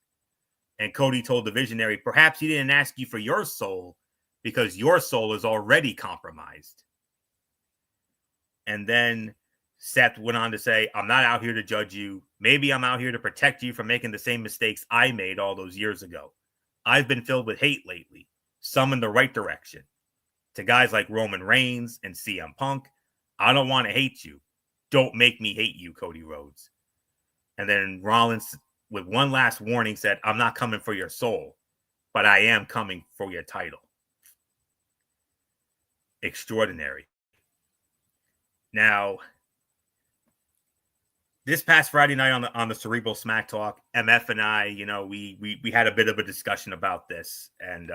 And Cody told the Visionary, perhaps he didn't ask you for your soul because your soul is already compromised. And then Seth went on to say, I'm not out here to judge you. Maybe I'm out here to protect you from making the same mistakes I made all those years ago. I've been filled with hate lately, some in the right direction. To guys like Roman Reigns and CM Punk, I don't want to hate you. Don't make me hate you, Cody Rhodes. And then Rollins, with one last warning, said, I'm not coming for your soul, but I am coming for your title. Extraordinary. Now, this past Friday night on the Cerebral Smack Talk, MF and I, we had a bit of a discussion about this, and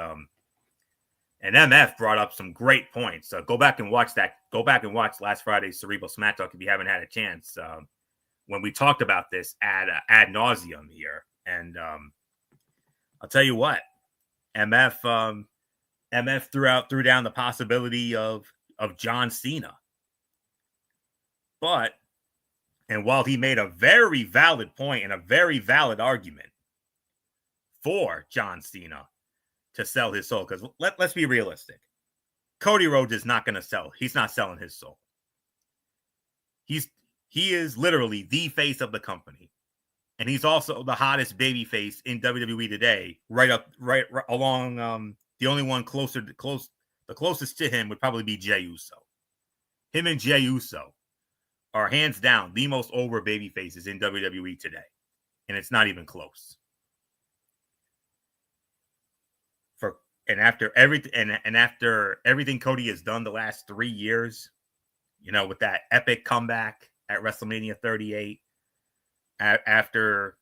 MF brought up some great points. So go back and watch that. Go back and watch last Friday's Cerebral Smack Talk if you haven't had a chance. When we talked about this ad nauseum here, and I'll tell you what, MF threw down the possibility of John Cena, and while he made a very valid point and a very valid argument for John Cena to sell his soul, because let's be realistic. Cody Rhodes is not going to sell. He's not selling his soul. He is literally the face of the company. And he's also the hottest baby face in WWE today, right along the only one the closest to him would probably be Jey Uso. Him and Jey Uso are hands down the most over baby faces in WWE today. And it's not even close. After everything Cody has done the last 3 years, with that epic comeback at WrestleMania 38, after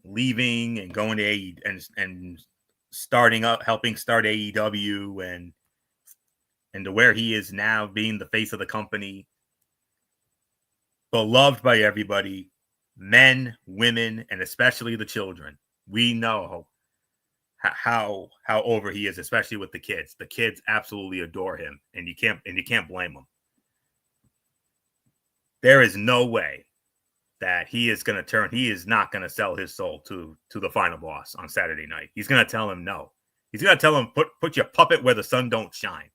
leaving and going to and starting up, helping start AEW, and to where he is now, being the face of the company, beloved by everybody, men, women, and especially the children. We know how over he is, especially with the kids. The kids absolutely adore him, and you can't blame them. There is no way that he is not going to sell his soul to the final boss on Saturday night. He's going to tell him no. He's going to tell him, put your puppet where the sun don't shine.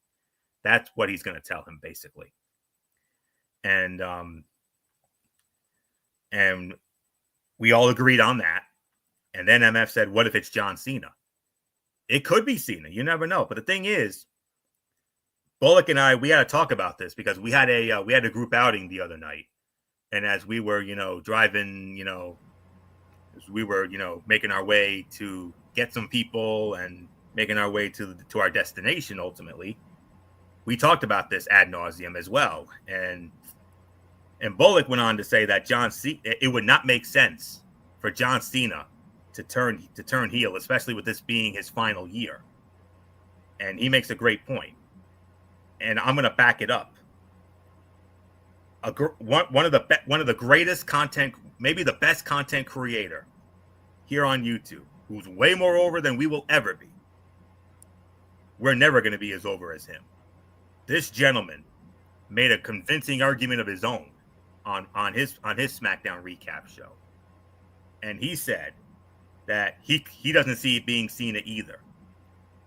That's what he's going to tell him, basically. And we all agreed on that. And then MF said, what if it's John Cena? It could be Cena. You never know. But the thing is, Bullock and I, we had to talk about this because we had a group outing the other night. And as we were, driving, as we were, making our way to get some people and making our way to our destination, ultimately, we talked about this ad nauseum as well. And Bullock went on to say that it would not make sense for John Cena to turn heel, especially with this being his final year. And he makes a great point. And I'm going to back it up. One of the greatest content, maybe the best content creator here on YouTube, who's way more over than we will ever be. We're never going to be as over as him. This gentleman made a convincing argument of his own on his SmackDown recap show. And he said that he doesn't see it being Cena either.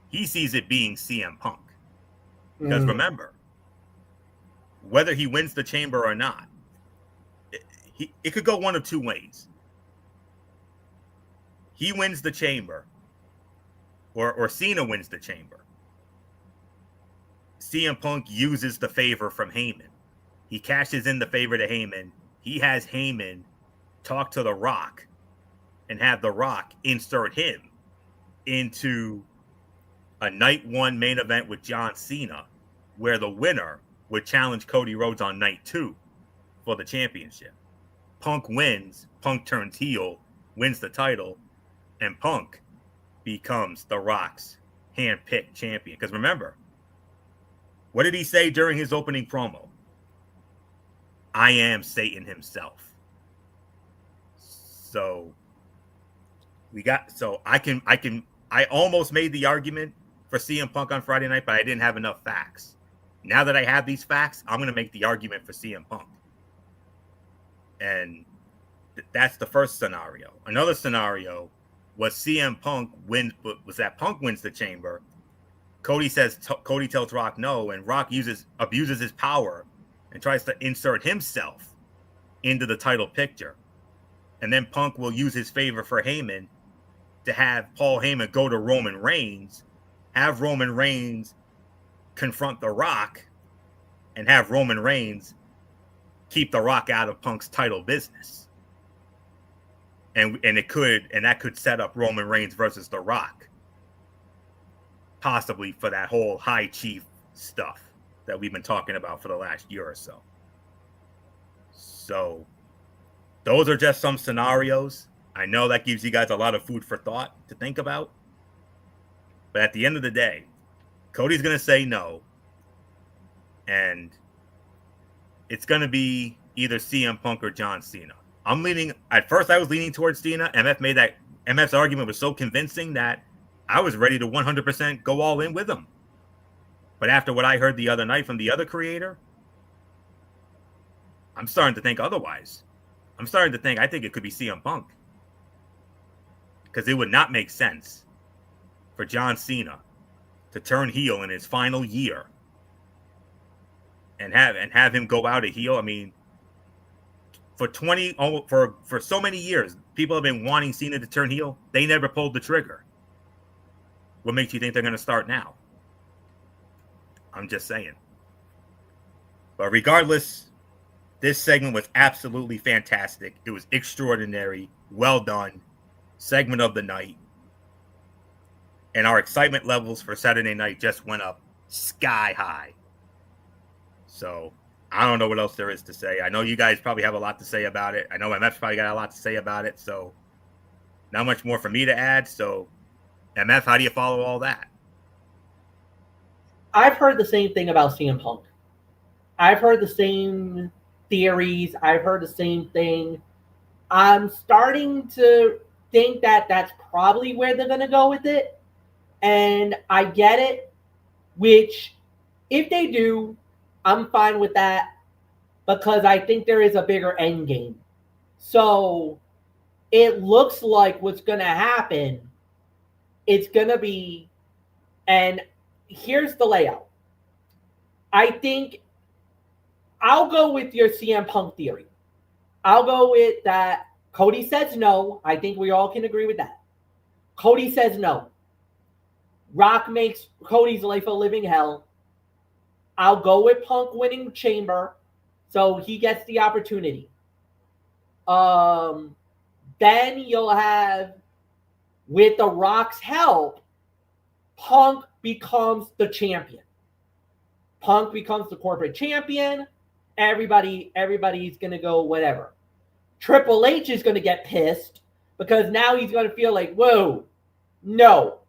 He sees it being CM Punk. Because remember, whether he wins the chamber or not, it could go one of two ways. He wins the chamber, or Cena wins the chamber. CM Punk uses the favor from Heyman. He cashes in the favor to Heyman. He has Heyman talk to The Rock and have The Rock insert him into a night one main event with John Cena, where the winner would challenge Cody Rhodes on night 2 for the championship. Punk wins, Punk turns heel, wins the title, and Punk becomes The Rock's hand-picked champion. Because remember, what did he say during his opening promo? I am Satan himself. So I almost made the argument for CM Punk on Friday night, but I didn't have enough facts. Now that I have these facts, I'm going to make the argument for CM Punk. And that's the first scenario. Another scenario was CM Punk was that Punk wins the chamber. Cody tells Rock no, and Rock abuses his power and tries to insert himself into the title picture. And then Punk will use his favor for Heyman to have Paul Heyman go to Roman Reigns, have Roman Reigns confront The Rock, and have Roman Reigns keep The Rock out of Punk's title business. And that could set up Roman Reigns versus The Rock, possibly for that whole high chief stuff that we've been talking about for the last year or so. So those are just some scenarios. I know that gives you guys a lot of food for thought to think about. But at the end of the day, Cody's going to say no. And it's going to be either CM Punk or John Cena. At first I was leaning towards Cena. MF's argument was so convincing that I was ready to 100% go all in with him. But after what I heard the other night from the other creator, I'm starting to think otherwise. I think it could be CM Punk. Because it would not make sense for John Cena to turn heel in his final year and have him go out a heel. I mean, for so many years, people have been wanting Cena to turn heel. They never pulled the trigger. What makes you think they're going to start now? I'm just saying. But regardless, this segment was absolutely fantastic. It was extraordinary. Well done. Segment of the night. And our excitement levels for Saturday night just went up sky high. So I don't know what else there is to say. I know you guys probably have a lot to say about it. I know MF's probably got a lot to say about it. So not much more for me to add. So MF, how do you follow all that? I've heard the same thing about CM Punk. I've heard the same theories. I've heard the same thing. I'm starting to think that that's probably where they're going to go with it. And I get it, which if they do, I'm fine with that because I think there is a bigger end game. So it looks like what's going to happen, it's going to be, and here's the layout. I think I'll go with your CM Punk theory. I'll go with that. Cody says no. I think we all can agree with that. Cody says no. Rock makes Cody's life a living hell. I'll go with Punk winning Chamber, so he gets the opportunity. Then you'll have, with The Rock's help, Punk becomes the champion. Punk becomes the corporate champion. Everybody's going to go whatever. Triple H is going to get pissed because now he's going to feel like, whoa, no.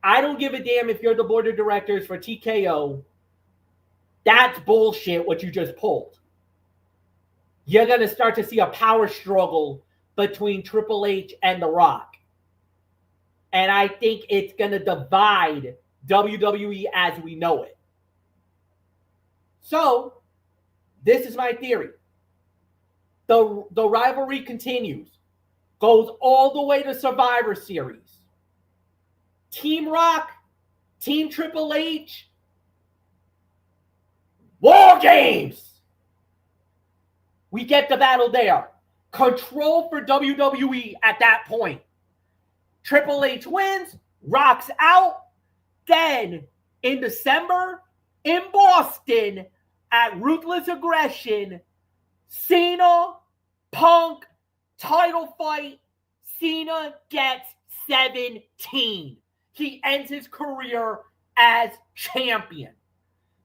I don't give a damn if you're the board of directors for TKO. That's bullshit what you just pulled. You're going to start to see a power struggle between Triple H and The Rock. And I think it's going to divide WWE as we know it. So, this is my theory. The rivalry continues. Goes all the way to Survivor Series. Team Rock, Team Triple H, War Games. We get the battle there. Control for WWE at that point. Triple H wins, Rock's out. Then in December in Boston at Ruthless Aggression, Cena, Punk, title fight. Cena gets 17. He ends his career as champion.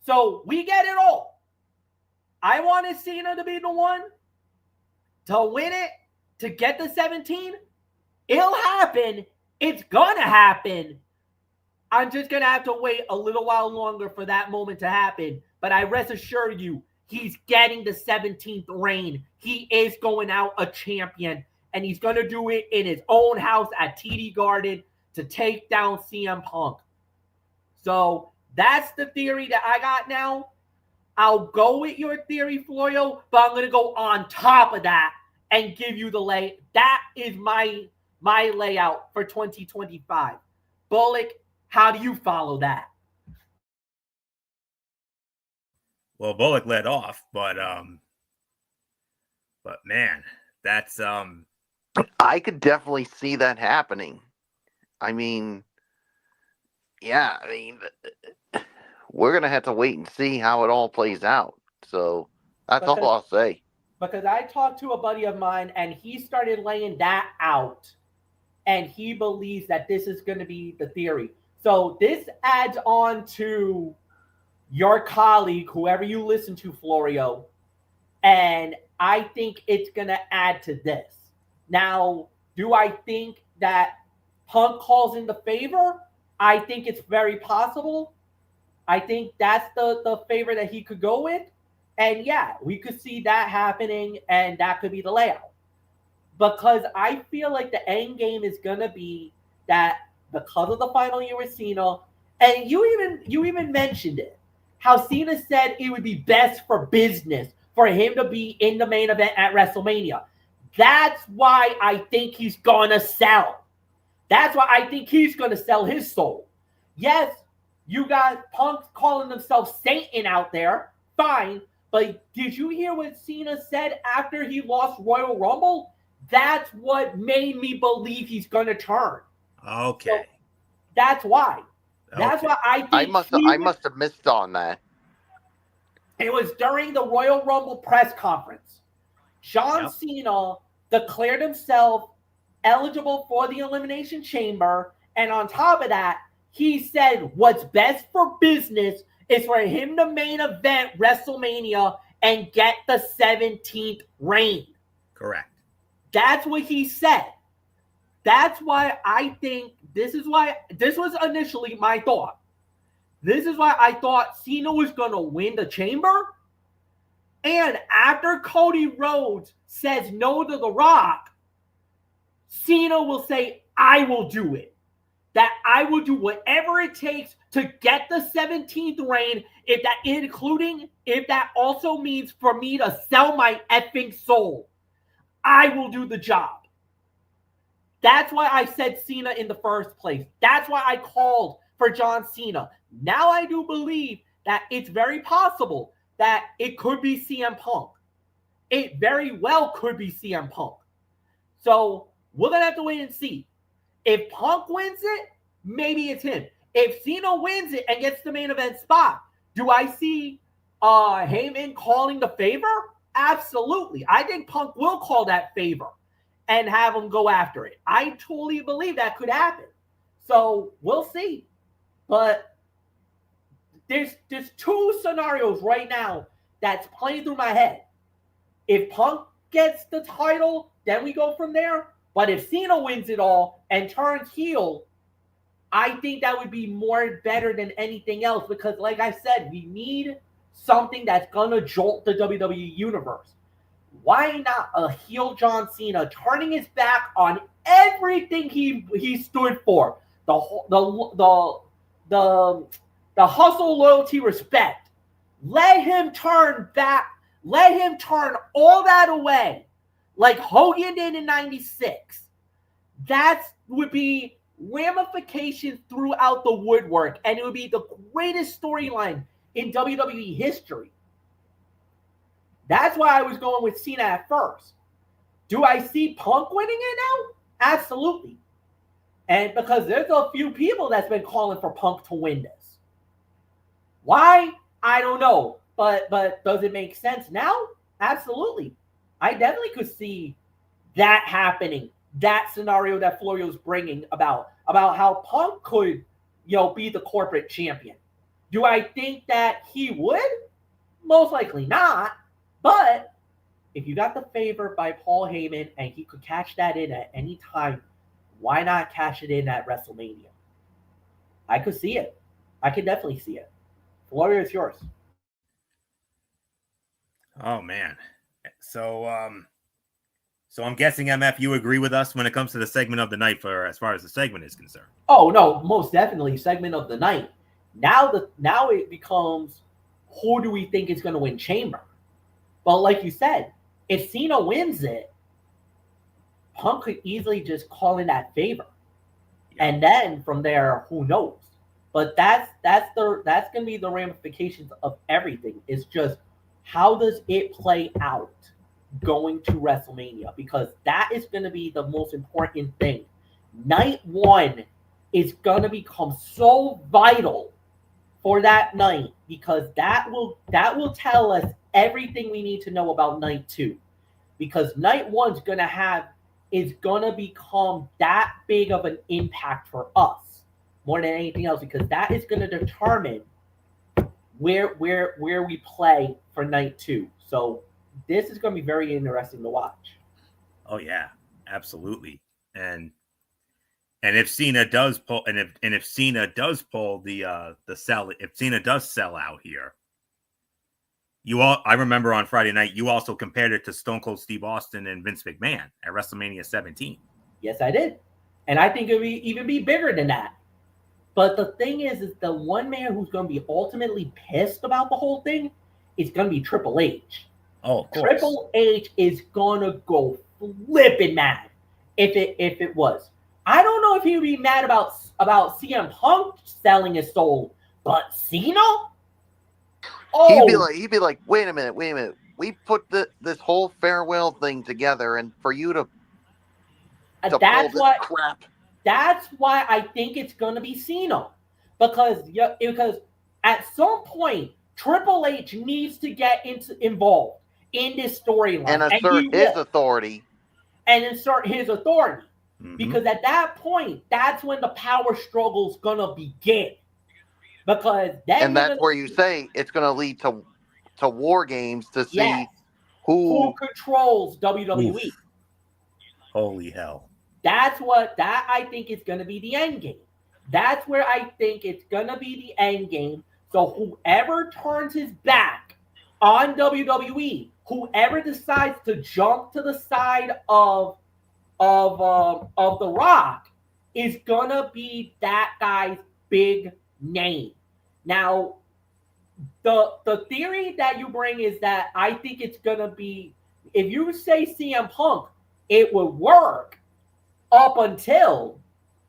So we get it all. I wanted Cena to be the one to win it. to get the 17, it'll happen. It's gonna happen. I'm just gonna have to wait a little while longer for that moment to happen. But I rest assured you, he's getting the 17th reign. He is going out a champion, and he's gonna do it in his own house at TD Garden to take down CM Punk. So that's the theory that I got now. I'll go with your theory, Florio, but I'm gonna go on top of that and give you the lay. That is my layout for 2025. Bullock, how do you follow that? Well, Bullock led off, but man, that's I could definitely see that happening. I mean, yeah, we're gonna have to wait and see how it all plays out. So that's all I'll say. Because I talked to a buddy of mine and he started laying that out, and he believes that this is going to be the theory. So this adds on to your colleague, whoever you listen to, Florio, and I think it's going to add to this. Now, do I think that Punk calls in the favor? I think it's very possible. I think that's the favor that he could go with. And yeah, we could see that happening, and that could be the layout. Because I feel like the end game is going to be that because of the final year with Cena, and you even mentioned it, how Cena said it would be best for business for him to be in the main event at WrestleMania. That's why I think he's going to sell. That's why I think he's going to sell his soul. Yes, you got Punk calling himself Satan out there. Fine. But did you hear what Cena said after he lost Royal Rumble? That's what made me believe he's going to turn. Okay. So that's why. That's why I think I must have missed on that. It was during the Royal Rumble press conference. John Cena declared himself eligible for the Elimination Chamber. And on top of that, he said what's best for business is for him to main event WrestleMania and get the 17th reign. Correct. That's what he said. That's why I think this was initially my thought. This is why I thought Cena was going to win the chamber. And after Cody Rhodes says no to The Rock, Cena will say, I will do it. That I will do whatever it takes to get the 17th reign, if that also means for me to sell my effing soul. I will do the job. That's why I said Cena in the first place. That's why I called for John Cena. Now I do believe that it's very possible that it could be CM Punk. It very well could be CM Punk. So we're going to have to wait and see. If Punk wins it, maybe it's him. If Cena wins it and gets the main event spot, do I see Heyman calling the favor? Absolutely. I think Punk will call that favor and have him go after it. I totally believe that could happen. So we'll see. But there's two scenarios right now that's playing through my head. If Punk gets the title, then we go from there. But if Cena wins it all and turns heel, I think that would be more better than anything else, because like I said, we need something that's going to jolt the WWE universe. Why not a heel John Cena turning his back on everything he stood for? The hustle, loyalty, respect. Let him turn back. Let him turn all that away like Hogan did in 96. That would be ramifications throughout the woodwork, and it would be the greatest storyline in WWE history. That's why I was going with Cena at first. Do I see Punk winning it now? Absolutely. And because there's a few people that's been calling for Punk to win this. Why? I don't know. But does it make sense now? Absolutely. I definitely could see that happening. That scenario that Florio's bringing about how Punk could, be the corporate champion. Do I think that he would? Most likely not. But if you got the favor by Paul Heyman and he could cash that in at any time, why not cash it in at WrestleMania? I could see it. I could definitely see it. Florio, it's yours. Oh man. So so I'm guessing MF, you agree with us when it comes to the segment of the night for as far as the segment is concerned. Oh no, most definitely segment of the night. Now it becomes, who do we think is going to win Chamber? But like you said, if Cena wins it, Punk could easily just call in that favor, and then from there, who knows? But that's going to be the ramifications of everything. It's just, how does it play out going to WrestleMania? Because that is going to be the most important thing. Night one is going to become so vital for that night, because that will tell us everything we need to know about night two. Because night one's going to become that big of an impact for us more than anything else, because that is going to determine where we play for night two. So this is going to be very interesting to watch. Oh yeah, absolutely. And if Cena does pull, if Cena does pull the sell, if Cena does sell out here, I remember on Friday night you also compared it to Stone Cold Steve Austin and Vince McMahon at WrestleMania 17. Yes, I did, and I think it would even be bigger than that. But the thing is the one man who's going to be ultimately pissed about the whole thing is going to be Triple H. Oh, of course. Triple H is going to go flipping mad if it was. I don't know if he would be mad about CM Punk selling his soul, but Cena? Oh, he'd be like, wait a minute. We put this whole farewell thing together, and for you to pull this crap. That's why I think it's going to be Cena, because at some point Triple H needs to get involved in this storyline and assert his authority. Mm-hmm. Because at that point, that's when the power struggle is going to begin. Because that's where you say it's going to lead to war games to see who controls WWE. Oof. Holy hell. That I think is going to be the end game. That's where I think it's going to be the end game. So whoever turns his back on WWE, whoever decides to jump to the side of The Rock, is going to be that guy's big name. Now, the theory that you bring is that I think it's going to be, if you say CM Punk, it would work up until,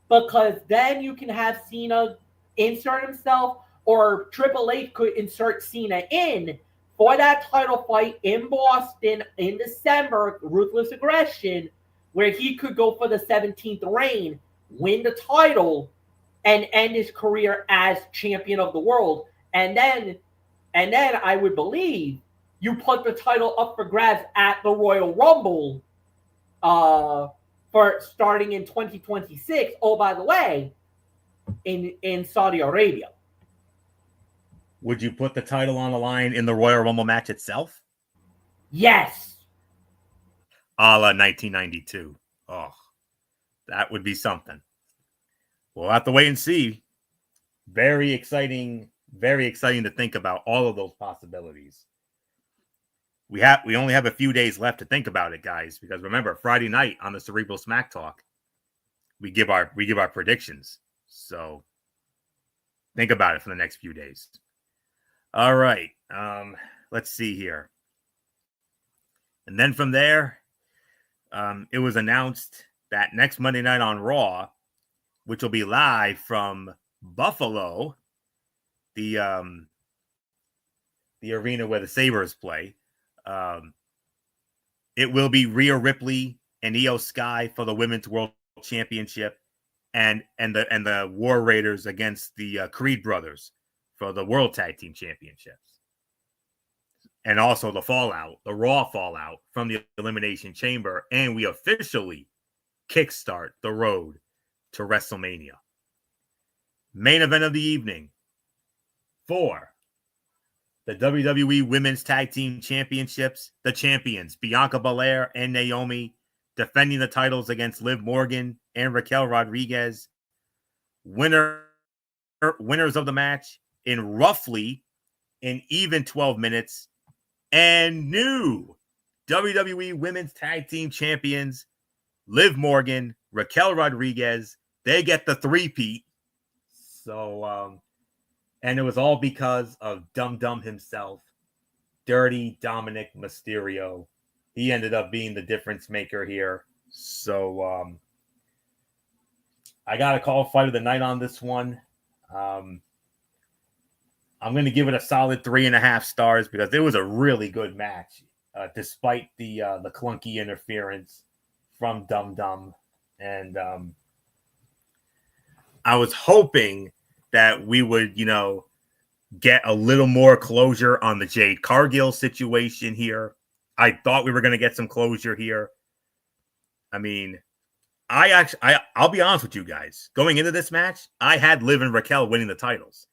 because then you can have Cena insert himself, or Triple H could insert Cena in for that title fight in Boston in December, Ruthless Aggression, where he could go for the 17th reign, win the title, and end his career as champion of the world. And then I would believe you put the title up for grabs at the Royal Rumble, for starting in 2026. Oh, by the way, in Saudi Arabia. Would you put the title on the line in the Royal Rumble match itself? Yes. A la 1992. Oh, that would be something. We'll have to wait and see. Very exciting to think about all of those possibilities. We only have a few days left to think about it, guys, because remember, Friday night on the Cerebral Smack Talk, we give our predictions. So think about it for the next few days. All right. Let's see here. And then from there, it was announced that next Monday night on Raw, which will be live from Buffalo, the arena where the Sabres play, it will be Rhea Ripley and Io Sky for the Women's World Championship, and the War Raiders against the Creed Brothers for the World Tag Team Championships. And also the Raw fallout from the Elimination Chamber, and we officially kickstart the road to 'Main event of the evening for the WWE Women's Tag Team Championships, the champions, Bianca Belair and Naomi, defending the titles against Liv Morgan and Raquel Rodriguez. Winners of the match in roughly an even 12 minutes. And new WWE Women's Tag Team Champions, Liv Morgan, Raquel Rodriguez. They get the three-peat. So, and it was all because of Dum Dum himself, Dirty Dominic Mysterio. He ended up being the difference maker here. So, I got to call Fight of the Night on this one. I'm going to give it a solid 3.5 stars because it was a really good match, despite the clunky interference from Dum Dum. And I was hoping that we would, get a little more closure on the Jade Cargill situation here. I thought we were going to get some closure here. I mean, I'll be honest with you guys. Going into this match, I had Liv and Raquel winning the titles.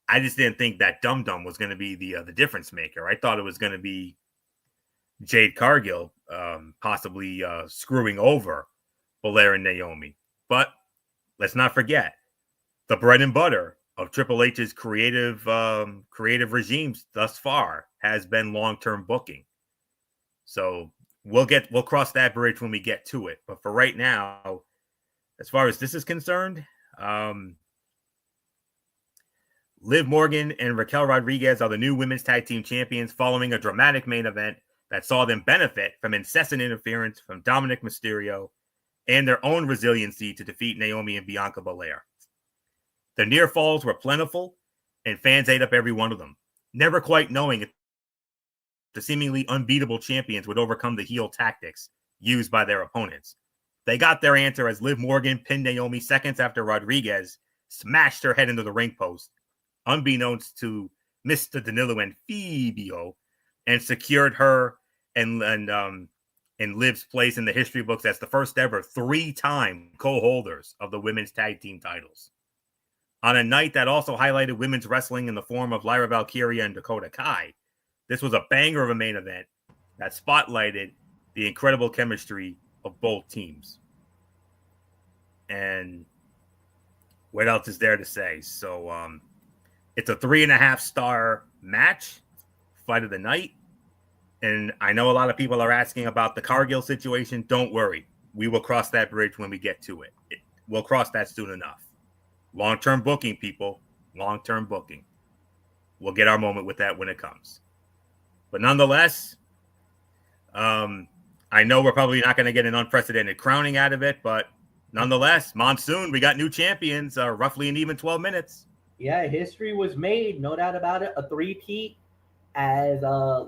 I just didn't think that Dum Dum was going to be the difference maker. I thought it was going to be Jade Cargill possibly screwing over Belair and Naomi. But let's not forget, the bread and butter of Triple H's creative regimes thus far has been long-term booking. So we'll cross that bridge when we get to it. But for right now, as far as this is concerned, Liv Morgan and Raquel Rodriguez are the new women's tag team champions following a dramatic main event that saw them benefit from incessant interference from Dominic Mysterio and their own resiliency to defeat Naomi and Bianca Belair. The near falls were plentiful, and fans ate up every one of them, never quite knowing if the seemingly unbeatable champions would overcome the heel tactics used by their opponents. They got their answer as Liv Morgan pinned Naomi seconds after Rodriguez smashed her head into the ring post, unbeknownst to Mr. Danilo and Fabio, and secured her and Liv's place in the history books as the first ever 3-time co-holders of the women's tag team titles. On a night that also highlighted women's wrestling in the form of Lyra Valkyria and Dakota Kai, this was a banger of a main event that spotlighted the incredible chemistry of both teams. And what else is there to say? So it's a 3.5-star match, fight of the night. And I know a lot of people are asking about the Cargill situation. Don't worry. We will cross that bridge when we get to it. We'll cross that soon enough. Long-term booking, people. Long-term booking. We'll get our moment with that when it comes. But nonetheless, I know we're probably not going to get an unprecedented crowning out of it, but nonetheless, Monsoon, we got new champions, roughly an even 12 minutes. Yeah, history was made, no doubt about it. A three-peat as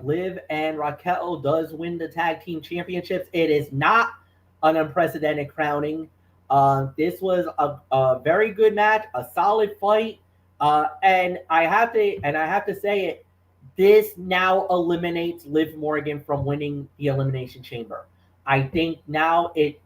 Liv and Raquel does win the tag team championships. It is not an unprecedented crowning. This was a very good match, a solid fight, and I have to say it. This now eliminates Liv Morgan from winning the Elimination Chamber. I think now it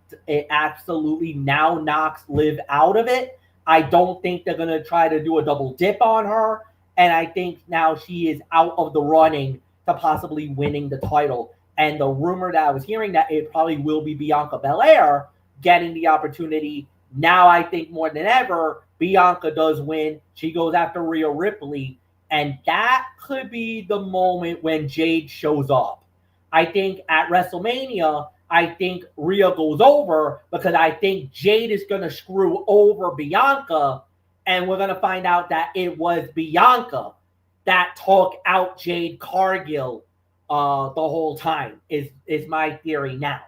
absolutely now knocks Liv out of it. I don't think they're going to try to do a double dip on her. And I think now she is out of the running to possibly winning the title. And the rumor that I was hearing that it probably will be Bianca Belair getting the opportunity. Now I think more than ever, Bianca does win. She goes after Rhea Ripley. And that could be the moment when Jade shows up. I think at WrestleMania, I think Rhea goes over because I think Jade is going to screw over Bianca. And we're going to find out that it was Bianca that took out Jade Cargill the whole time is my theory now,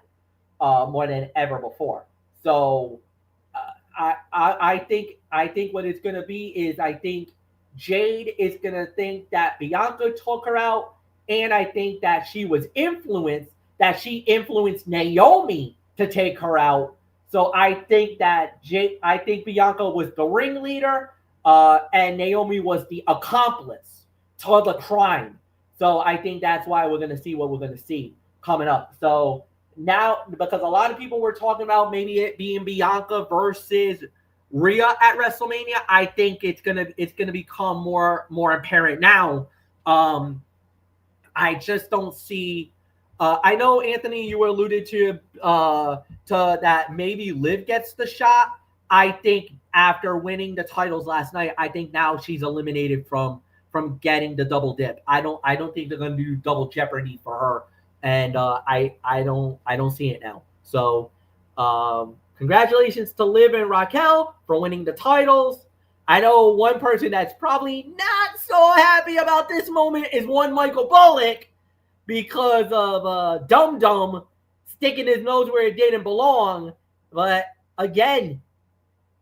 more than ever before. So I think what it's going to be is I think Jade is going to think that Bianca took her out, and I think that she influenced Naomi to take her out. So I think Bianca was the ringleader, and Naomi was the accomplice to the crime. So I think that's why we're going to see what we're going to see coming up. So now, because a lot of people were talking about maybe it being Bianca versus Rhea at WrestleMania, I think it's gonna become more apparent now I just don't see. I know, Anthony, you alluded to that maybe Liv gets the shot. I think after winning the titles last night, I think now she's eliminated from getting the double dip. I don't think they're going to do double jeopardy for her, and I don't see it now. So, congratulations to Liv and Raquel for winning the titles. I know one person that's probably not so happy about this moment is one Michael Bullock because of Dum Dum sticking his nose where it didn't belong. But again,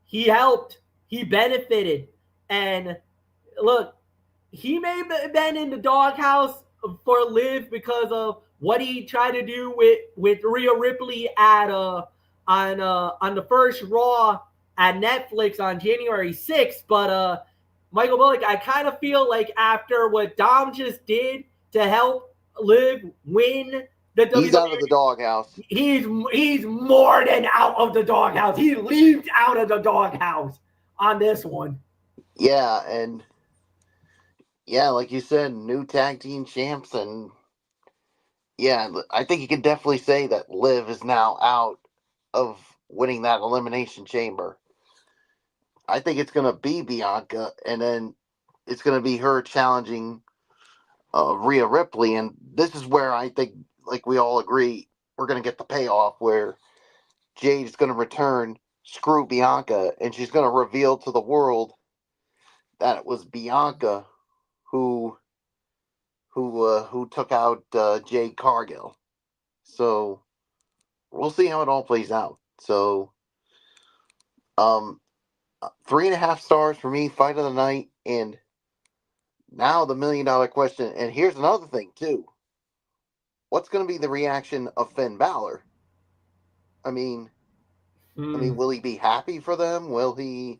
he helped, he benefited, and look, he may have been in the doghouse for Liv because of what he tried to do with Rhea Ripley at on the first Raw at Netflix on January 6th. But Michael Bullock, I kind of feel like after what Dom just did to help Liv win the WWE, he's out of the doghouse. He's more than out of the doghouse. He leaped out of the doghouse on this one. Yeah, and yeah, like you said, new tag team champs, and yeah, I think you can definitely say that Liv is now out of winning that Elimination Chamber. I think it's going to be Bianca, and then it's going to be her challenging Rhea Ripley, and this is where I think, like we all agree, we're going to get the payoff where Jade is going to return, screw Bianca, and she's going to reveal to the world that it was Bianca who took out Jade Cargill. So we'll see how it all plays out. So 3.5 stars for me, fight of the night. And now the $1 million question. And here's another thing too. What's going to be the reaction of Finn Balor? I mean, will he be happy for them? Will he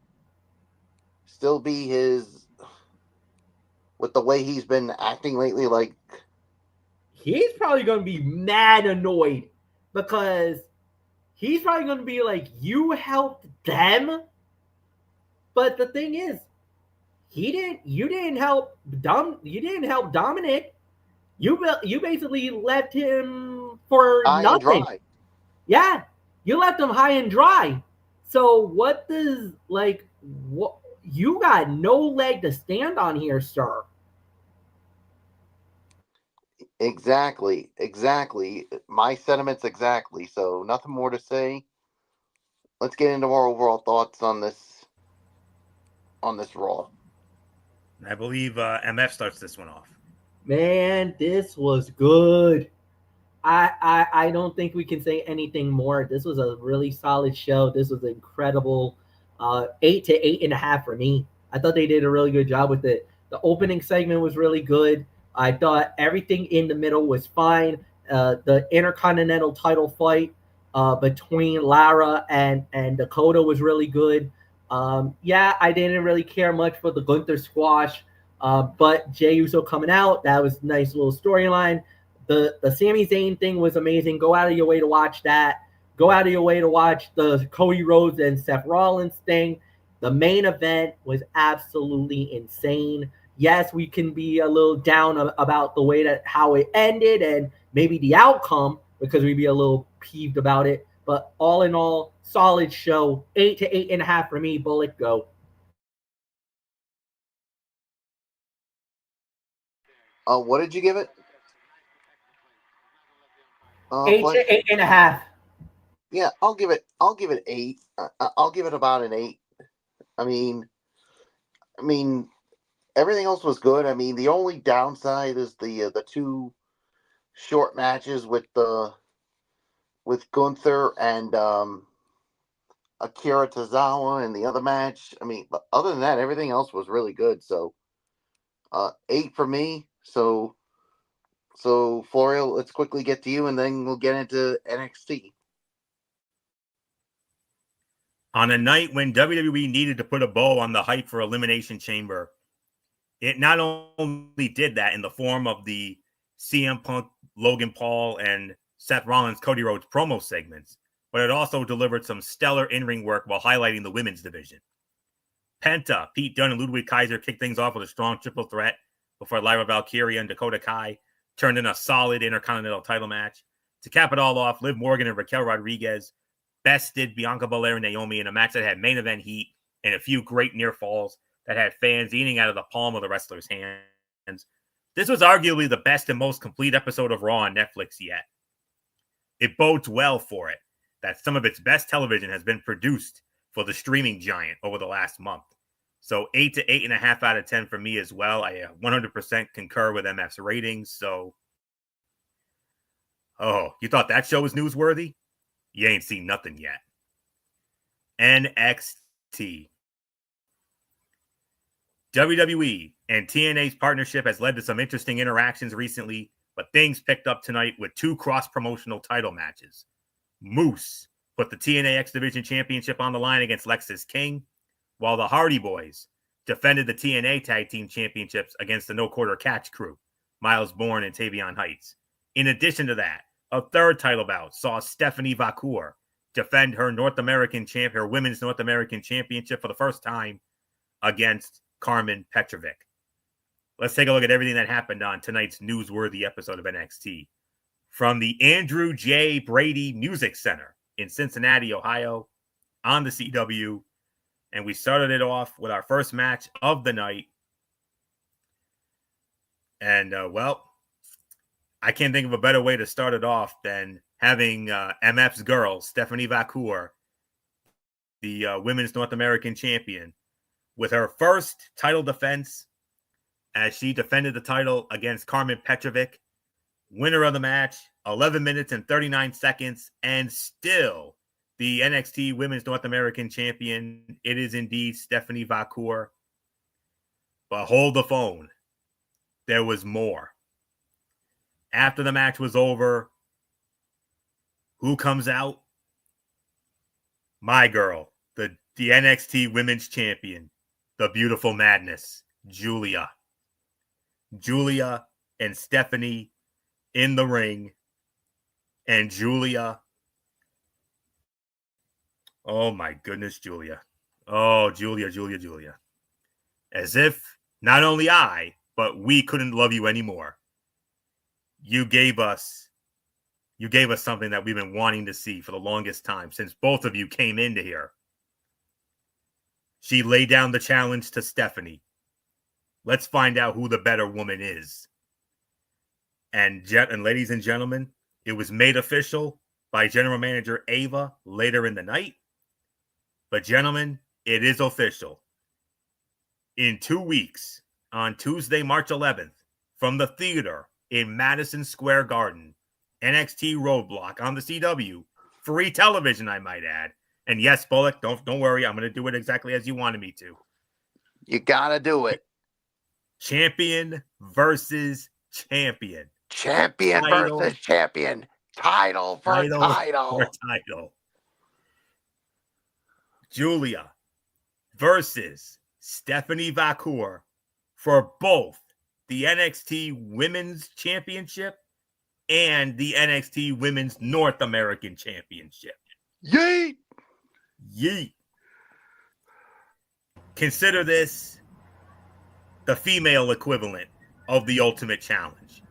still be with the way he's been acting lately? Like, he's probably going to be mad annoyed because he's probably going to be like, you helped them? But the thing is, you didn't help Dominic. You basically left him for high nothing. and dry. Yeah, you left him high and dry. So what does, like, what, you got no leg to stand on here, sir. Exactly. My sentiments exactly. So nothing more to say. Let's get into our overall thoughts on this Raw. I believe MF starts this one off. Man, this was good. I don't think we can say anything more. This was a really solid show. This was incredible. 8 to 8.5 for me. I thought they did a really good job with it. The opening segment was really good. I thought everything in the middle was fine. The Intercontinental title fight between Lara and Dakota was really good. Yeah, I didn't really care much for the Gunther squash, but Jey Uso coming out, that was a nice little storyline. The Sami Zayn thing was amazing. Go out of your way to watch that. Go out of your way to watch the Cody Rhodes and Seth Rollins thing. The main event was absolutely insane. Yes, we can be a little down about the way that how it ended and maybe the outcome because we'd be a little peeved about it. But all in all, solid show. 8 to 8.5 for me. Bullet, go. What did you give it? 8 to 8.5. Yeah, I'll give it 8. I'll give it about an 8. I mean, everything else was good. I mean, the only downside is the 2 short matches with Gunther and Akira Tozawa in the other match. I mean, but other than that, everything else was really good. So, 8 for me. So Florio, let's quickly get to you, and then we'll get into NXT. On a night when WWE needed to put a bow on the hype for Elimination Chamber, it not only did that in the form of the CM Punk, Logan Paul, and Seth Rollins, Cody Rhodes promo segments, but it also delivered some stellar in-ring work while highlighting the women's division. Penta, Pete Dunne, and Ludwig Kaiser kicked things off with a strong triple threat before Lyra Valkyria and Dakota Kai turned in a solid Intercontinental title match. To cap it all off, Liv Morgan and Raquel Rodriguez bested Bianca Belair and Naomi in a match that had main event heat and a few great near falls that had fans eating out of the palm of the wrestlers' hands. This was arguably the best and most complete episode of Raw on Netflix yet. It bodes well for it that some of its best television has been produced for the streaming giant over the last month. So 8 to 8.5 out of 10 for me as well. I 100% concur with MF's ratings. So, you thought that show was newsworthy? You ain't seen nothing yet. NXT. WWE and TNA's partnership has led to some interesting interactions recently, but things picked up tonight with 2 cross-promotional title matches. Moose put the TNA X Division Championship on the line against Lexis King, while the Hardy Boys defended the TNA Tag Team Championships against the No Quarter Catch crew, Miles Bourne and Tavion Heights. In addition to that, a third title bout saw Stephanie Vacour defend her Women's North American Championship for the first time against Carmen Petrovic. Let's take a look at everything that happened on tonight's newsworthy episode of NXT. From the Andrew J. Brady Music Center in Cincinnati, Ohio, on the CW. And we started it off with our first match of the night. And, I can't think of a better way to start it off than having MF's girl, Stephanie Vacour, the Women's North American Champion, with her first title defense as she defended the title against Carmen Petrovic. Winner of the match, 11 minutes and 39 seconds, and still the NXT Women's North American Champion. It is indeed Stephanie Vacour. But hold the phone. There was more. After the match was over, who comes out? My girl, the NXT Women's Champion, the beautiful madness, Julia. Julia and Stephanie in the ring. And Julia, oh my goodness, Julia. Oh, Julia. As if not only I, but we couldn't love you anymore. You gave us something that we've been wanting to see for the longest time since both of you came into here. She laid down the challenge to Stephanie. Let's find out who the better woman is. And ladies and gentlemen, it was made official by General Manager Ava later in the night. But gentlemen, it is official. In 2 weeks, on Tuesday, March 11th, from the theater in Madison Square Garden, NXT Roadblock on the CW, free television, I might add. And yes, Bullock, don't worry, I'm going to do it exactly as you wanted me to. You got to do it. Champion versus champion. Champion versus champion. Title for title. Julia versus Stephanie Vacour for both the NXT Women's Championship and the NXT Women's North American Championship. Yeet! Yeet. Consider this the female equivalent of the Ultimate Challenge.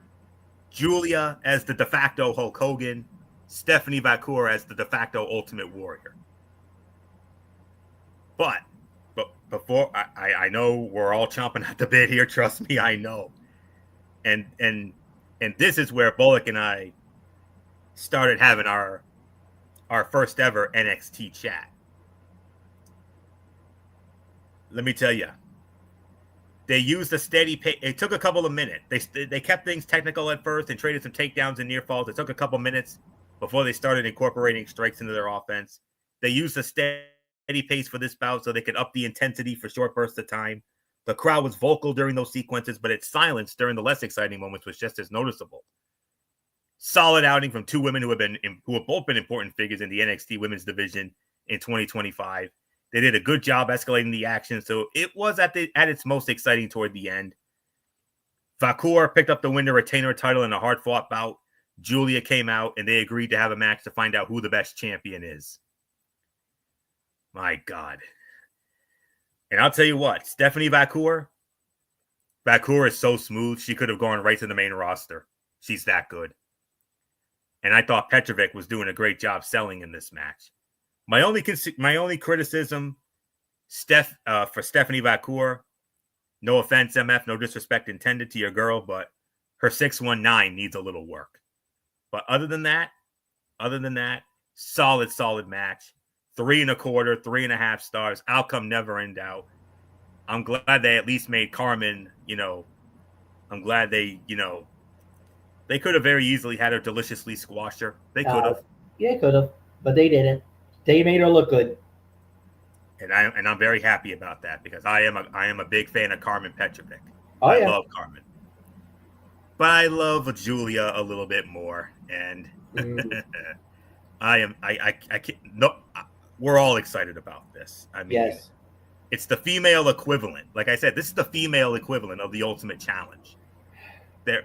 Julia as the de facto Hulk Hogan, Stephanie Vacour as the de facto Ultimate Warrior. But before I know we're all chomping at the bit here, trust me, I know. And this is where Bullock and I started having our first ever NXT chat. Let me tell you, they used a steady pace. It took a couple of minutes. They kept things technical at first and traded some takedowns and near falls. It took a couple minutes before they started incorporating strikes into their offense. They used a steady pace for this bout so they could up the intensity for short bursts of time. The crowd was vocal during those sequences, but its silence during the less exciting moments was just as noticeable. Solid outing from two women who have both been important figures in the NXT women's division in 2025. They did a good job escalating the action, so it was at its most exciting toward the end. Vacour picked up the win to retain her title in a hard-fought bout. Julia came out, and they agreed to have a match to find out who the best champion is. My God. And I'll tell you what, Stephanie Vacour, Vacour is so smooth. She could have gone right to the main roster. She's that good. And I thought Petrovic was doing a great job selling in this match. My only criticism, for Stephanie Vacour, no offense, MF, no disrespect intended to your girl, but her 619 needs a little work. But other than that, solid match. 3 1/4, 3.5 stars. Outcome never in doubt. I'm glad they at least made Carmen, I'm glad they could have very easily had her deliciously squash her. They could have. Yeah, could have, but they didn't. They made her look good. And I'm very happy about that because I am a big fan of Carmen Petrovic. Oh, I love Carmen. But I love Julia a little bit more. And we're all excited about this. I mean, yes. It's the female equivalent. Like I said, this is the female equivalent of the Ultimate Challenge. They're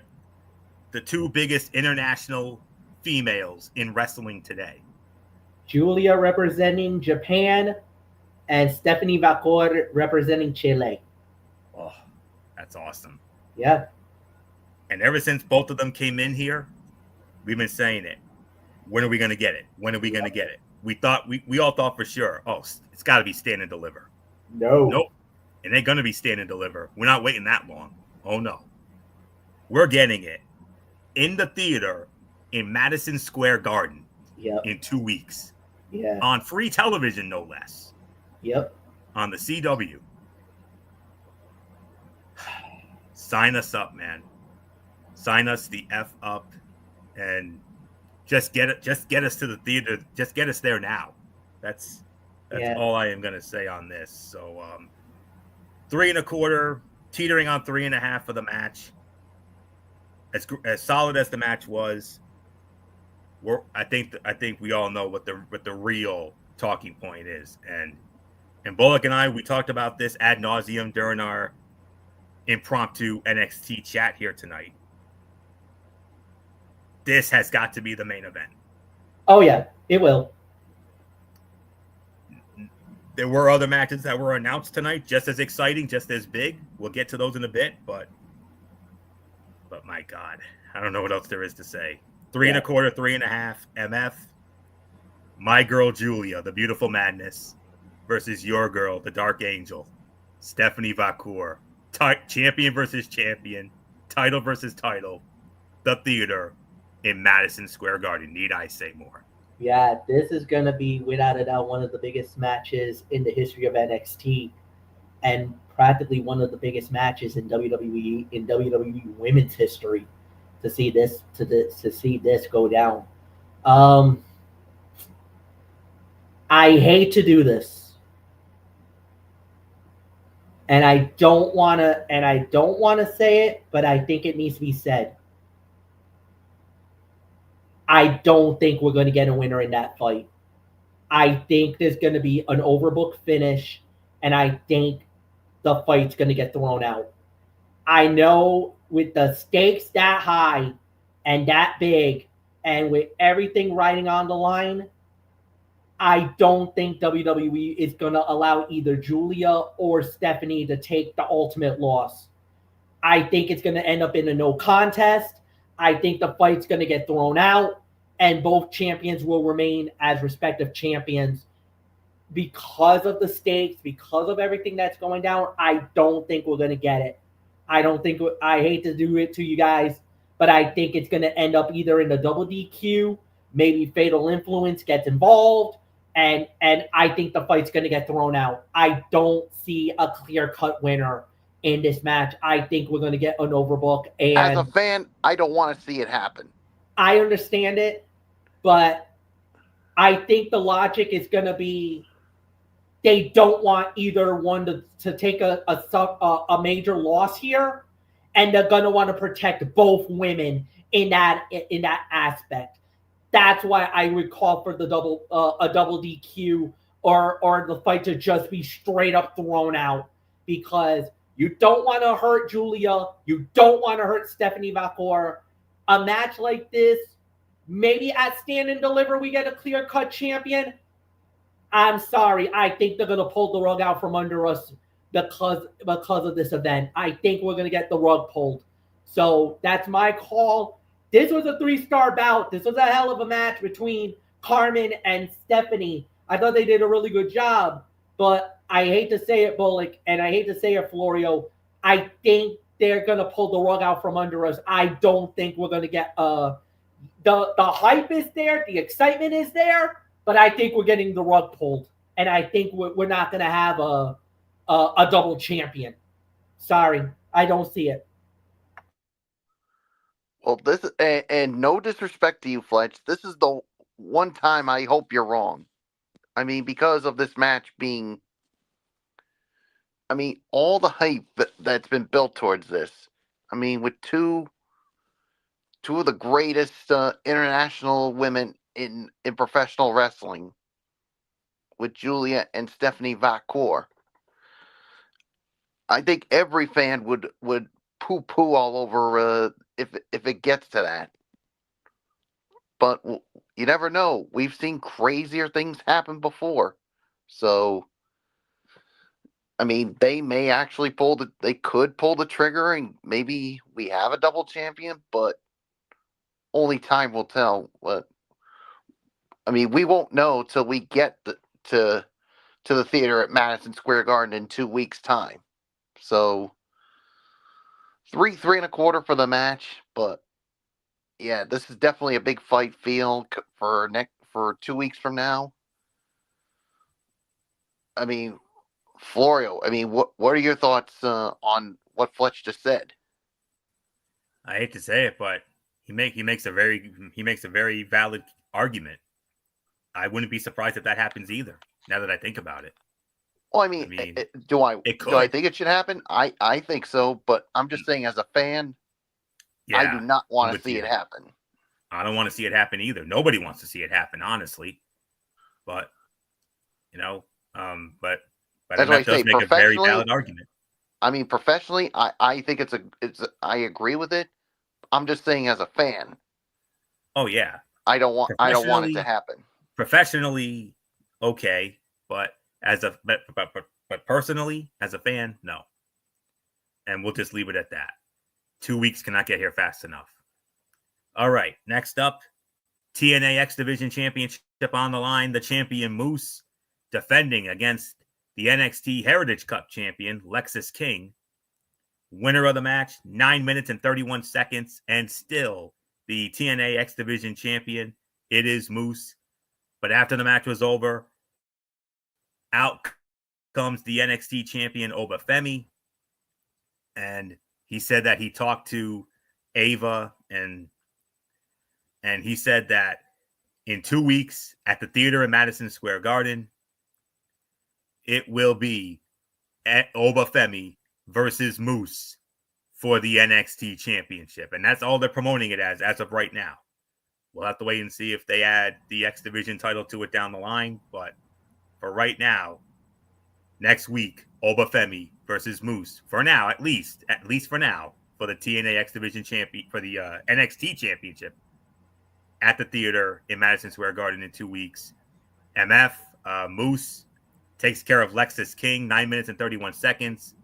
the two biggest international females in wrestling today. Julia representing Japan and Stephanie Vacour representing Chile. Oh, that's awesome. Yeah. And ever since both of them came in here, we've been saying it. When are we going to get it? When are we going to get it? We all thought for sure, it's got to be Stand and Deliver. Nope. It ain't going to be Stand and Deliver. We're not waiting that long. Oh, no. We're getting it in the theater in Madison Square Garden in 2 weeks. Yeah. On free television, no less. Yep. On the CW. Sign us up, man. Sign us the F up and just get us to the theater. Just get us there now. That's all I am going to say on this. So 3 1/4, teetering on 3.5 for the match. As solid as the match was, I think we all know what the real talking point is. And Bullock and I, we talked about this ad nauseum during our impromptu NXT chat here tonight. This has got to be the main event. Oh yeah, it will. There were other matches that were announced tonight, just as exciting, just as big. We'll get to those in a bit, but my God, I don't know what else there is to say. 3 1/4, 3.5, MF. My girl Julia, the Beautiful Madness, versus your girl, the Dark Angel, Stephanie Vacour. Champion versus champion, title versus title, the theater in Madison Square Garden. Need I say more? Yeah, this is going to be, without a doubt, one of the biggest matches in the history of NXT and practically one of the biggest matches in WWE women's history to see this go down. I hate to do this. And I don't want to say it, but I think it needs to be said. I don't think we're going to get a winner in that fight. I think there's going to be an overbooked finish, and I think the fight's going to get thrown out. I know with the stakes that high and that big, and with everything riding on the line, I don't think WWE is going to allow either Julia or Stephanie to take the ultimate loss. I think it's going to end up in a no contest. I think the fight's going to get thrown out, and both champions will remain as respective champions. Because of the stakes, because of everything that's going down, I don't think we're going to get it. I hate to do it to you guys, but I think it's going to end up either in a double DQ, maybe Fatal Influence gets involved, and I think the fight's going to get thrown out. I don't see a clear-cut winner in this match. I think we're going to get an overbook. And as a fan, I don't want to see it happen. I understand it, but I think the logic is going to be they don't want either one to take a major loss here, and they're going to want to protect both women in that aspect. That's why I would call for the double DQ or the fight to just be straight up thrown out, because you don't want to hurt Julia, you don't want to hurt Stephanie Vacour. A match like this, maybe at Stand and Deliver we get a clear-cut champion. I'm sorry, I think they're going to pull the rug out from under us because of this event. I think we're gonna get the rug pulled. So that's my call. This was a 3-star bout. This was a hell of a match between Carmen and Stephanie. I thought they did a really good job, but I hate to say it, Bullock, and I hate to say it, Florio. I think they're gonna pull the rug out from under us. I don't think we're gonna get the hype is there, the excitement is there, but I think we're getting the rug pulled, and I think we're not gonna have a double champion. Sorry, I don't see it. Well, this and no disrespect to you, Fletch. This is the one time I hope you're wrong. I mean, because of this match being, I mean, all the hype that's been built towards this. I mean, with two of the greatest international women in professional wrestling, with Julia and Stephanie Vacour. I think every fan would poo all over if it gets to that. But you never know. We've seen crazier things happen before. So, I mean, they may actually they could pull the trigger and maybe we have a double champion, but only time will tell. But, I mean, we won't know till we get to the theater at Madison Square Garden in 2 weeks' time. So, 3.25 for the match, but yeah, this is definitely a big fight field for 2 weeks from now. I mean, Florio, I mean, what are your thoughts on what Fletch just said? I hate to say it, but he makes a very valid argument. I wouldn't be surprised if that happens either. Now that I think about it. Well, I mean do I think it should happen? I think so, but I'm just saying as a fan, yeah, I do not want to see it happen. I don't want to see it happen either. Nobody wants to see it happen, honestly. But but that's why I say make a very valid argument. I mean, professionally, I think I agree with it. I'm just saying as a fan. Oh yeah. I don't want it to happen. Professionally, okay, but but personally, as a fan, no. And we'll just leave it at that. 2 weeks cannot get here fast enough. All right, next up, TNA X Division Championship on the line. The champion Moose defending against the NXT Heritage Cup champion Lexis King. Winner of the match, 9 minutes and 31 seconds, and still the TNA X Division champion. It is Moose. But after the match was over, out comes the NXT champion Obafemi, and he said that he talked to Ava, and he said that in 2 weeks at the theater in Madison Square Garden, it will be at Obafemi versus Moose for the NXT championship, and that's all they're promoting it as of right now. We'll have to wait and see if they add the X Division title to it down the line, but for right now, next week, Obafemi versus Moose. For now, at least for now, for the TNA X Division champion, for the NXT championship at the theater in Madison Square Garden in 2 weeks. MF Moose takes care of Lexis King, 9 minutes and 31 seconds.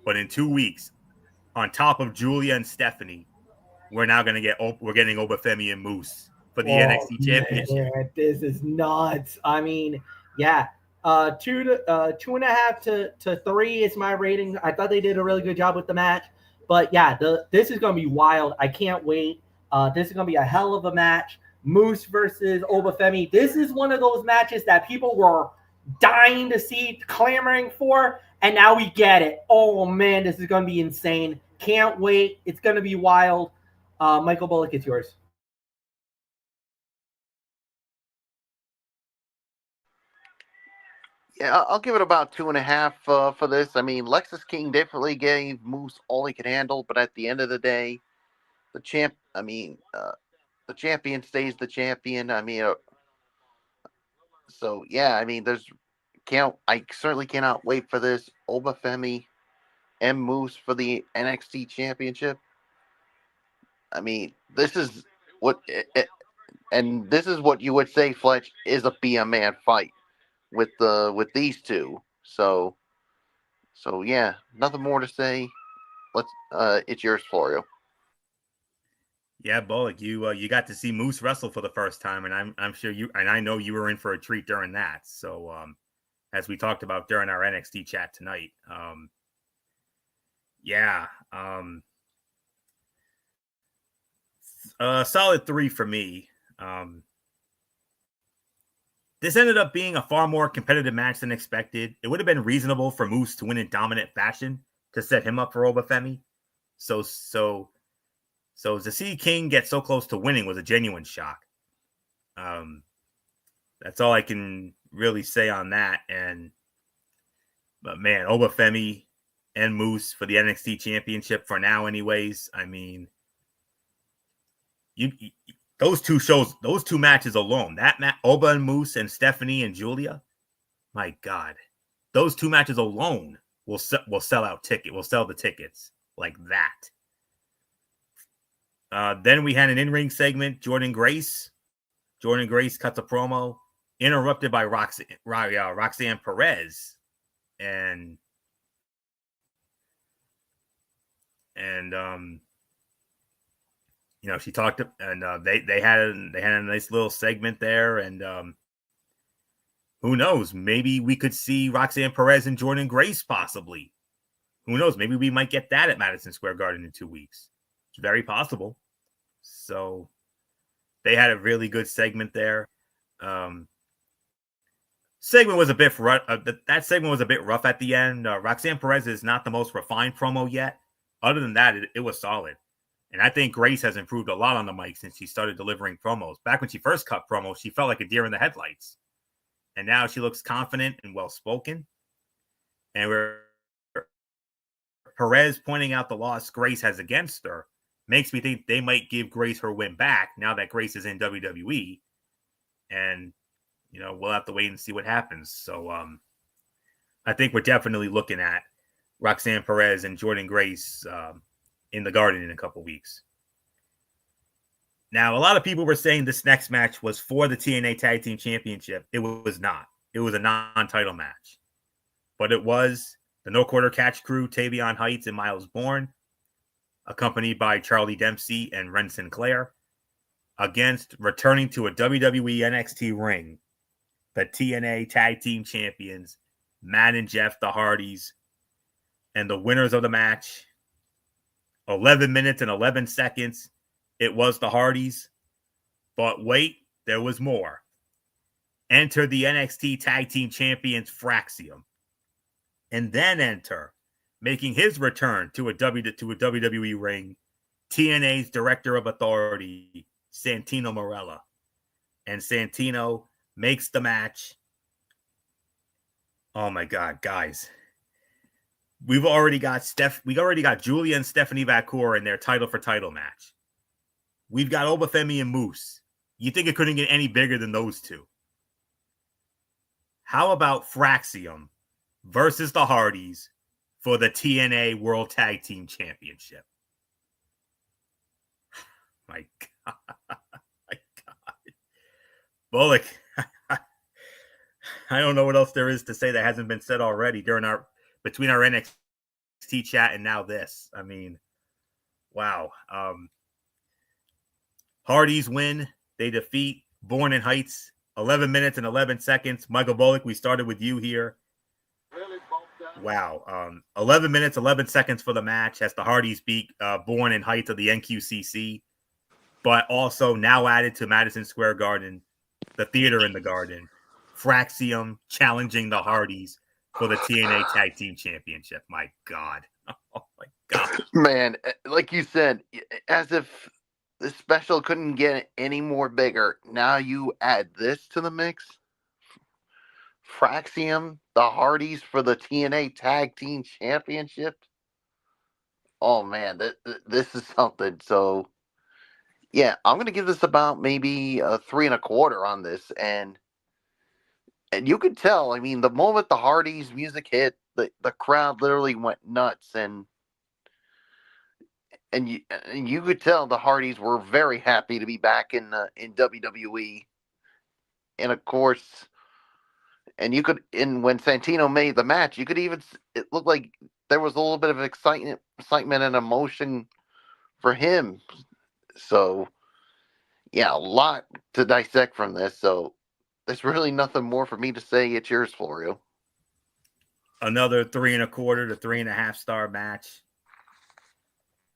But in 2 weeks, on top of Julia and Stephanie, we're getting Obafemi and Moose for the NXT championship. Man, this is nuts. I mean, yeah. 2.5 to 3 is my rating. I thought they did a really good job with the match, but yeah, this is gonna be wild. I can't wait. This is gonna be a hell of a match. Moose versus Obafemi. This is one of those matches that people were dying to see, clamoring for, and now we get it. Oh man, this is gonna be insane. Can't wait. It's gonna be wild. Michael Bullock, it's yours. Yeah, I'll give it about 2.5 for this. I mean, Lexis King definitely gave Moose all he could handle, but at the end of the day, the champion stays the champion. I mean, so yeah, I mean, I certainly cannot wait for this. Obafemi and Moose for the NXT championship. I mean, this is what you would say, Fletch, is a be a man fight with these two. So So yeah, nothing more to say. It's yours, Florio. Yeah, Bullock, you got to see Moose wrestle for the first time, and I'm sure I know you were in for a treat during that. So as we talked about during our NXT chat tonight, yeah, solid 3 for me. This ended up being a far more competitive match than expected. It would have been reasonable for Moose to win in dominant fashion to set him up for Obafemi. So to see King get so close to winning was a genuine shock. That's all I can really say on that. But man, Obafemi and Moose for the NXT Championship for now, anyways. I mean, those two matches alone, Oba and Moose and Stephanie and Julia, my God, those 2 matches alone will sell the tickets like that. Then we had an in-ring segment. Jordan Grace cuts a promo, interrupted by Roxanne Perez, and she talked to, and they had a nice little segment there, and who knows, maybe we could see Roxanne Perez and Jordan Grace possibly. Who knows, maybe we might get that at Madison Square Garden in 2 weeks. It's very possible. So they had a really good segment there. Segment was a bit that segment was a bit rough at the end. Roxanne Perez is not the most refined promo yet. Other than that, it was solid. And I think Grace has improved a lot on the mic since she started delivering promos. Back when she first cut promos, she felt like a deer in the headlights. And now she looks confident and well-spoken. And Perez pointing out the loss Grace has against her makes me think they might give Grace her win back now that Grace is in WWE. And, we'll have to wait and see what happens. So I think we're definitely looking at Roxanne Perez and Jordan Grace in the Garden in a couple weeks. Now, a lot of people were saying this next match was for the TNA Tag Team Championship. It was not. It was a non-title match. But it was the No Quarter Catch Crew, Tavion Heights and Miles Bourne, accompanied by Charlie Dempsey and Ren Sinclair, against returning to a WWE NXT ring, the TNA Tag Team Champions, Matt and Jeff, the Hardys, and the winners of the match, 11 minutes and 11 seconds. It was the Hardys. But wait, there was more. Enter the NXT Tag Team Champions, Fraxium. And then enter, making his return to a WWE ring, TNA's Director of Authority, Santino Marella. And Santino makes the match. Oh my God, guys. We've already got Julia and Stephanie Vacour in their title for title match. We've got Obafemi and Moose. You think it couldn't get any bigger than those two? How about Fraxium versus the Hardys for the TNA World Tag Team Championship? My God. My God. Bullock, I don't know what else there is to say that hasn't been said already between our NXT chat and now this. I mean, wow. Hardys win. They defeat Bourne and Heights. 11 minutes and 11 seconds. Michael Bullock, we started with you here. Wow. 11 minutes, 11 seconds for the match as the Hardys beat Bourne and Heights of the NQCC. But also now added to Madison Square Garden, the theater in the Garden, Fraxium challenging the Hardys for the TNA Tag Team Championship. My God. Oh, my God. Man, like you said, as if the special couldn't get any more bigger. Now you add this to the mix. Fraxium, the Hardys for the TNA Tag Team Championship. Oh, man, this is something. So, yeah, I'm going to give this about maybe a 3 1/4 on this. And you could tell, I mean, the moment the Hardys music hit, the crowd literally went nuts. And you could tell the Hardys were very happy to be back in WWE. And, of course, And you could, when Santino made the match, you could even, it looked like there was a little bit of excitement and emotion for him. So, yeah, a lot to dissect from this. So, there's really nothing more for me to say. It's yours, Florio. Another 3.25 to 3.5 star match.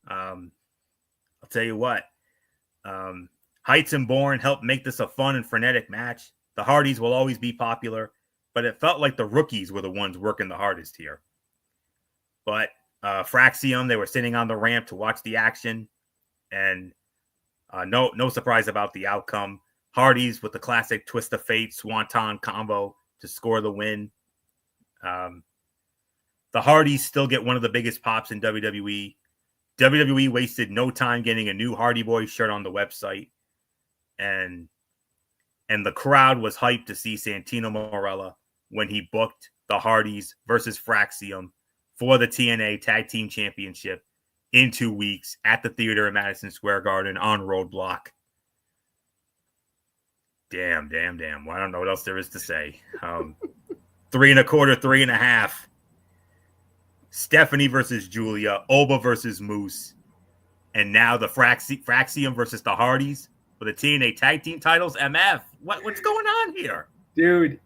I'll tell you what. Heights and Bourne helped make this a fun and frenetic match. The Hardys will always be popular, but it felt like the rookies were the ones working the hardest here. But Fraxium, they were sitting on the ramp to watch the action, and no surprise about the outcome. Hardys with the classic twist of fate swanton combo to score the win. The Hardys still get one of the biggest pops in WWE. WWE wasted no time getting a new Hardy Boys shirt on the website, and the crowd was hyped to see Santino Marella when he booked the Hardys versus Fraxium for the TNA Tag Team Championship in 2 weeks at the theater in Madison Square Garden on Roadblock. Damn. Well, I don't know what else there is to say. 3.25, 3.5. Stephanie versus Julia, Oba versus Moose, and now the Fraxium versus the Hardys for the TNA Tag Team titles. MF, what's going on here, dude?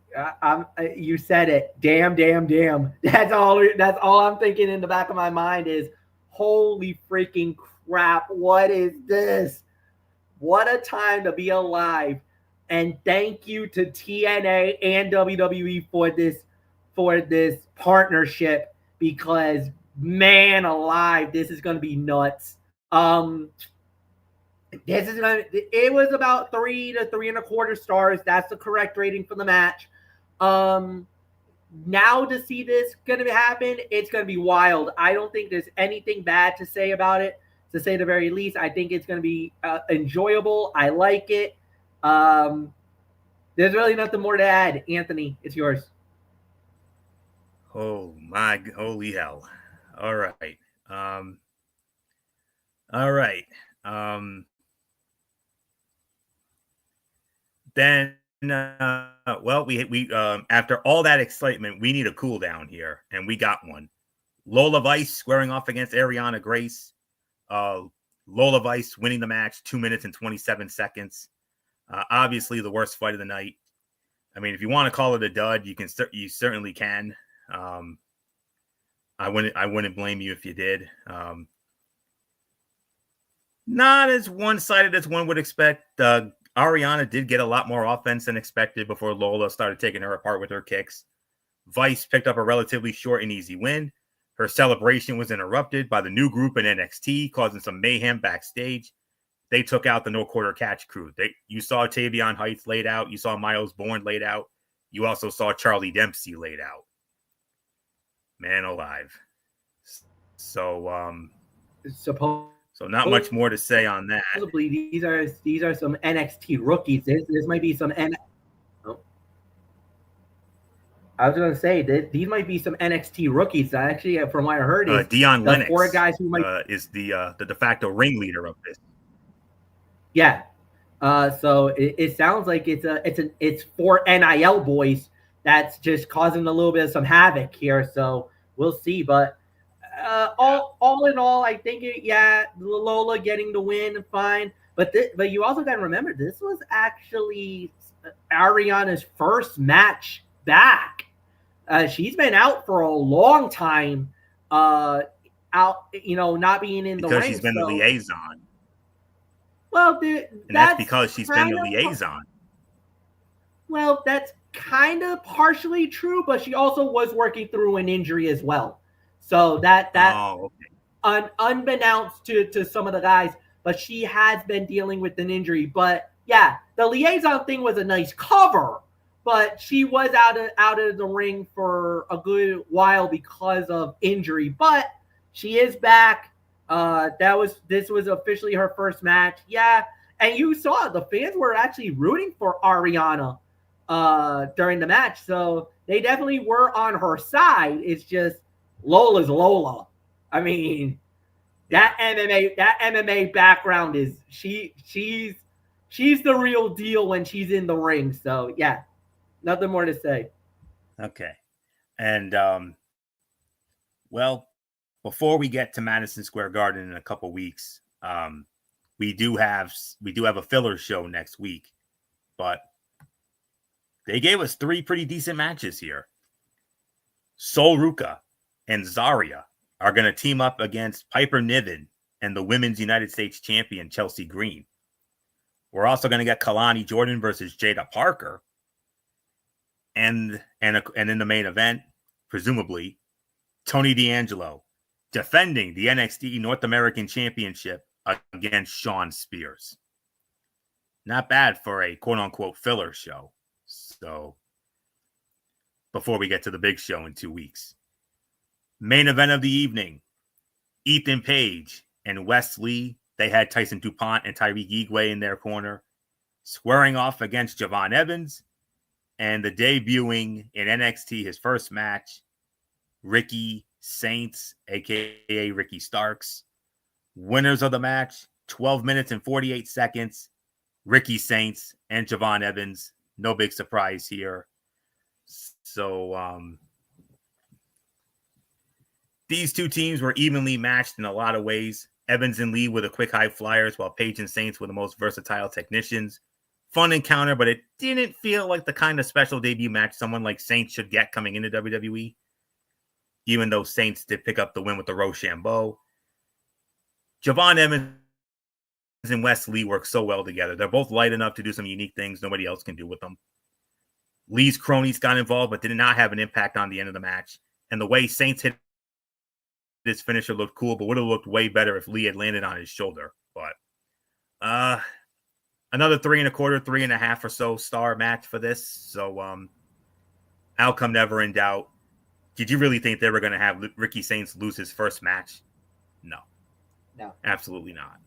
You said it. Damn. That's all I'm thinking in the back of my mind is, holy freaking crap! What is this? What a time to be alive! And thank you to TNA and WWE for this partnership, because man alive, this is going to be nuts. It was about 3 to 3.25 stars. That's the correct rating for the match. Now to see this going to happen, it's going to be wild. I don't think there's anything bad to say about it, to say the very least. I think it's going to be enjoyable. I like it. There's really nothing more to add. Anthony, it's yours. Oh my, holy hell. All right. All right. Then, well, we after all that excitement, we need a cool down here, and we got one. Lola Vice squaring off against Ariana Grace. Lola Vice winning the match 2 minutes and 27 seconds. Obviously, the worst fight of the night. I mean, if you want to call it a dud, you certainly can. I wouldn't blame you if you did. Not as one-sided as one would expect. Ariana did get a lot more offense than expected before Lola started taking her apart with her kicks. Vice picked up a relatively short and easy win. Her celebration was interrupted by the new group in NXT, causing some mayhem backstage. They took out the No Quarter Catch crew. You saw Tavion Heights laid out. You saw Miles Bourne laid out. You also saw Charlie Dempsey laid out. Man alive. So not much more to say on that. Possibly these are some NXT rookies. This might be some I was going to say that these might be some NXT rookies. Actually, from what I heard, is Dion Lennox 4 guys who might is the de facto ringleader of this. Yeah. So it sounds like it's 4 NIL boys that's just causing a little bit of some havoc here. So we'll see. But all in all, I think Lola getting the win, fine. But you also got to remember, this was actually Ariana's first match back. She's been out for a long time. Not being in the ring. Because she's been the liaison. Well, that's because she's been the liaison. Well, that's kind of partially true, but she also was working through an injury as well. So unbeknownst to some of the guys, but she has been dealing with an injury. But yeah, the liaison thing was a nice cover, but she was out of the ring for a good while because of injury. But she is back. This was officially her first match. Yeah. And you saw the fans were actually rooting for Ariana during the match. So they definitely were on her side. It's just Lola's Lola. I mean, that MMA background is she's the real deal when she's in the ring. So yeah, nothing more to say. Okay. And, well, before we get to Madison Square Garden in a couple weeks, we do have a filler show next week, but they gave us 3 pretty decent matches here. Sol Ruka and Zarya are going to team up against Piper Niven and the Women's United States Champion Chelsea Green. We're also going to get Kalani Jordan versus Jada Parker. And in the main event, presumably, Tony D'Angelo defending the NXT North American Championship against Shawn Spears. Not bad for a quote-unquote filler show. So, before we get to the big show in 2 weeks. Main event of the evening, Ethan Page and Wes Lee. They had Tyson DuPont and Tyreek Igwe in their corner, squaring off against Javon Evans and the debuting in NXT, his first match, Ricky Saints, a.k.a. Ricky Starks. Winners of the match, 12 minutes and 48 seconds, Ricky Saints and Javon Evans. No big surprise here. So, these two teams were evenly matched in a lot of ways. Evans and Lee were the quick high flyers, while Page and Saints were the most versatile technicians. Fun encounter, but it didn't feel like the kind of special debut match someone like Saints should get coming into WWE, even though Saints did pick up the win with the Rochambeau. Javon Evans and Wes Lee work so well together. They're both light enough to do some unique things nobody else can do with them. Lee's cronies got involved, but did not have an impact on the end of the match. And the way Saints hit his finisher looked cool, but would have looked way better if Lee had landed on his shoulder. But another 3.25, 3.5 or so star match for this. So outcome never in doubt. Did you really think they were going to have Ricky Saints lose his first match? No. No. Absolutely not.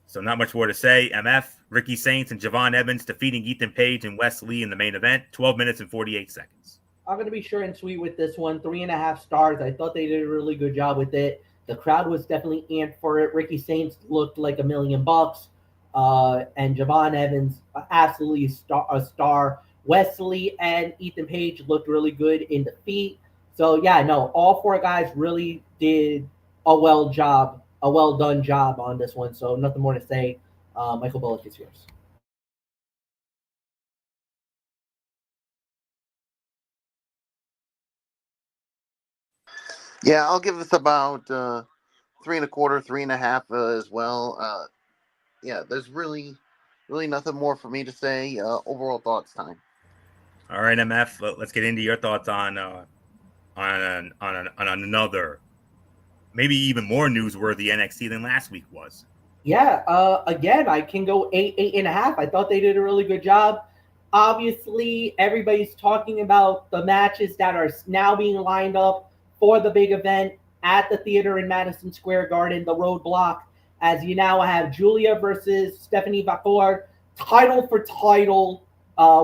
So not much more to say. MF, Ricky Saints, and Javon Evans defeating Ethan Page and Wes Lee in the main event. 12 minutes and 48 seconds. I'm going to be short and sweet with this one. 3.5 stars. I thought they did a really good job with it. The crowd was definitely amped for it. Ricky Saints looked like $1 million. And Javon Evans, absolutely a star. Wes Lee and Ethan Page looked really good in defeat. So, yeah, no, all 4 guys really did a well done job on this one. So, nothing more to say. Michael Bullock is yours. Yeah, I'll give this about 3.25, 3.5 as well. Yeah, there's really nothing more for me to say. Overall thoughts time. All right, MF. Let's get into your thoughts on another, maybe even more newsworthy NXT than last week was. Yeah. Again, I can go 8.5. I thought they did a really good job. Obviously, everybody's talking about the matches that are now being lined up for the big event at the theater in Madison Square Garden, the Roadblock, as you now have Julia versus Stephanie Vaquer, title for title,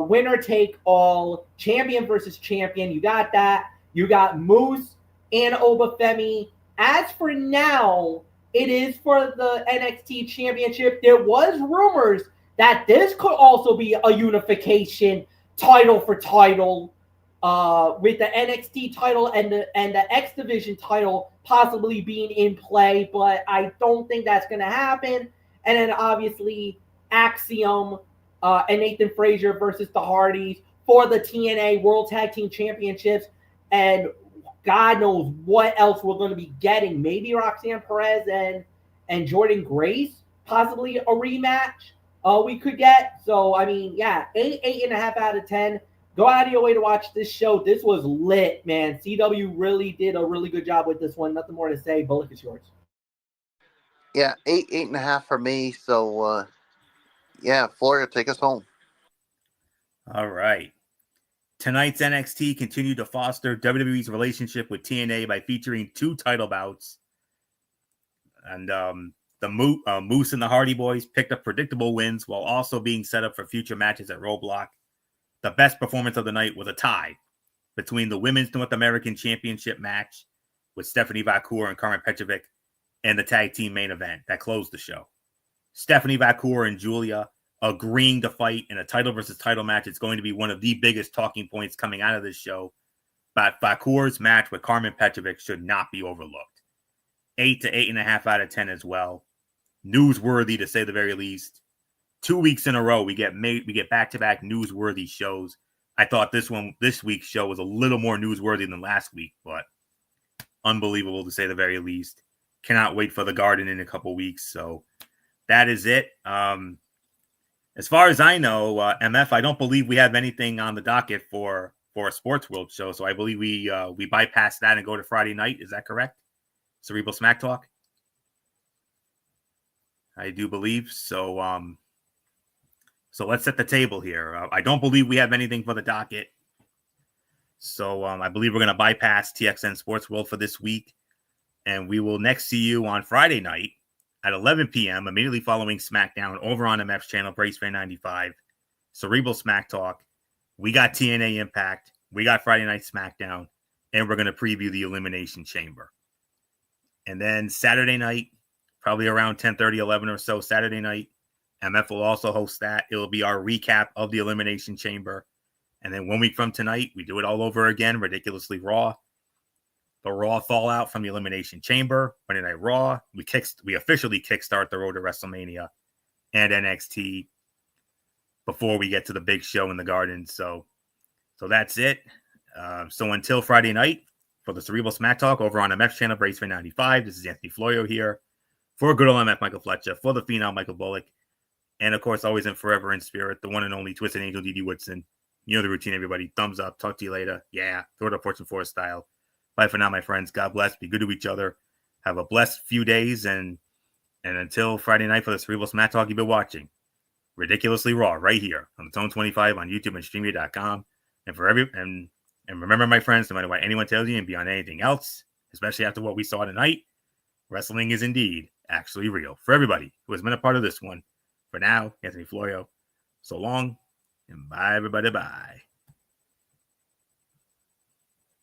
winner take all, champion versus champion. You got that. You got Moose and Obafemi. As for now, it is for the NXT Championship. There was rumors that this could also be a unification title for title, with the NXT title and the X Division title possibly being in play, but I don't think that's going to happen. And then obviously Axiom and Nathan Frazier versus the Hardys for the TNA World Tag Team Championships, and God knows what else we're going to be getting. Maybe Roxanne Perez and Jordan Grace, possibly a rematch we could get. So, I mean, yeah, 8.5 out of 10. Go out of your way to watch this show. This was lit, man. CW really did a really good job with this one. Nothing more to say. Bullock is yours. Yeah, 8.5 for me. So, yeah, Florida, take us home. All right. Tonight's NXT continued to foster WWE's relationship with TNA by featuring 2 title bouts. And the Moose and the Hardy Boys picked up predictable wins while also being set up for future matches at Roadblock. The best performance of the night was a tie between the Women's North American Championship match with Stephanie Vaquer and Karen Petrovic and the tag team main event that closed the show. Stephanie Vaquer and Julia agreeing to fight in a title versus title match. It's going to be one of the biggest talking points coming out of this show. But Bakur's match with Carmen Petrovic should not be overlooked. 8 to 8.5 out of 10 as well. Newsworthy to say the very least. 2 weeks in a row, we get back-to-back newsworthy shows. I thought this week's show was a little more newsworthy than last week, but unbelievable to say the very least. Cannot wait for the Garden in a couple weeks. So that is it. As far as I know, MF, I don't believe we have anything on the docket for a Sports World show. So I believe we bypass that and go to Friday night. Is that correct? Cerebral Smack Talk? I do believe so. So let's set the table here. I don't believe we have anything for the docket. So I believe we're going to bypass TXN Sports World for this week. And we will next see you on Friday night at 11 p.m., immediately following SmackDown over on MF's channel, BraceFan 95, Cerebral Smack Talk. We got TNA Impact. We got Friday Night SmackDown. And we're going to preview the Elimination Chamber. And then Saturday night, probably around 10:30, 11 or so Saturday night, MF will also host that. It will be our recap of the Elimination Chamber. And then 1 week from tonight, we do it all over again, Ridiculously Raw. The Raw fallout from the Elimination Chamber. Monday Night Raw. We officially kickstart the road to WrestleMania and NXT before we get to the big show in the Garden. So that's it. So until Friday night for the Cerebral Smack Talk over on MF's channel, BraceFan 95. This is Anthony Florio here for good old MF Michael Fletcher, for the Phenom Michael Bullock, and of course, always and forever in spirit, the one and only Twisted Angel D.D. Woodson. You know the routine, everybody. Thumbs up. Talk to you later. Yeah. Throw it up Fortune Forest style. Bye for now, my friends. God bless. Be good to each other. Have a blessed few days. And until Friday night for the Cerebral Smack Talk you've been watching, Ridiculously Raw right here on the Zone 25 on YouTube and StreamYard.com. And remember, my friends, no matter what anyone tells you and beyond anything else, especially after what we saw tonight, wrestling is indeed actually real. For everybody who has been a part of this one, for now, Anthony Florio, so long, and bye, everybody, bye.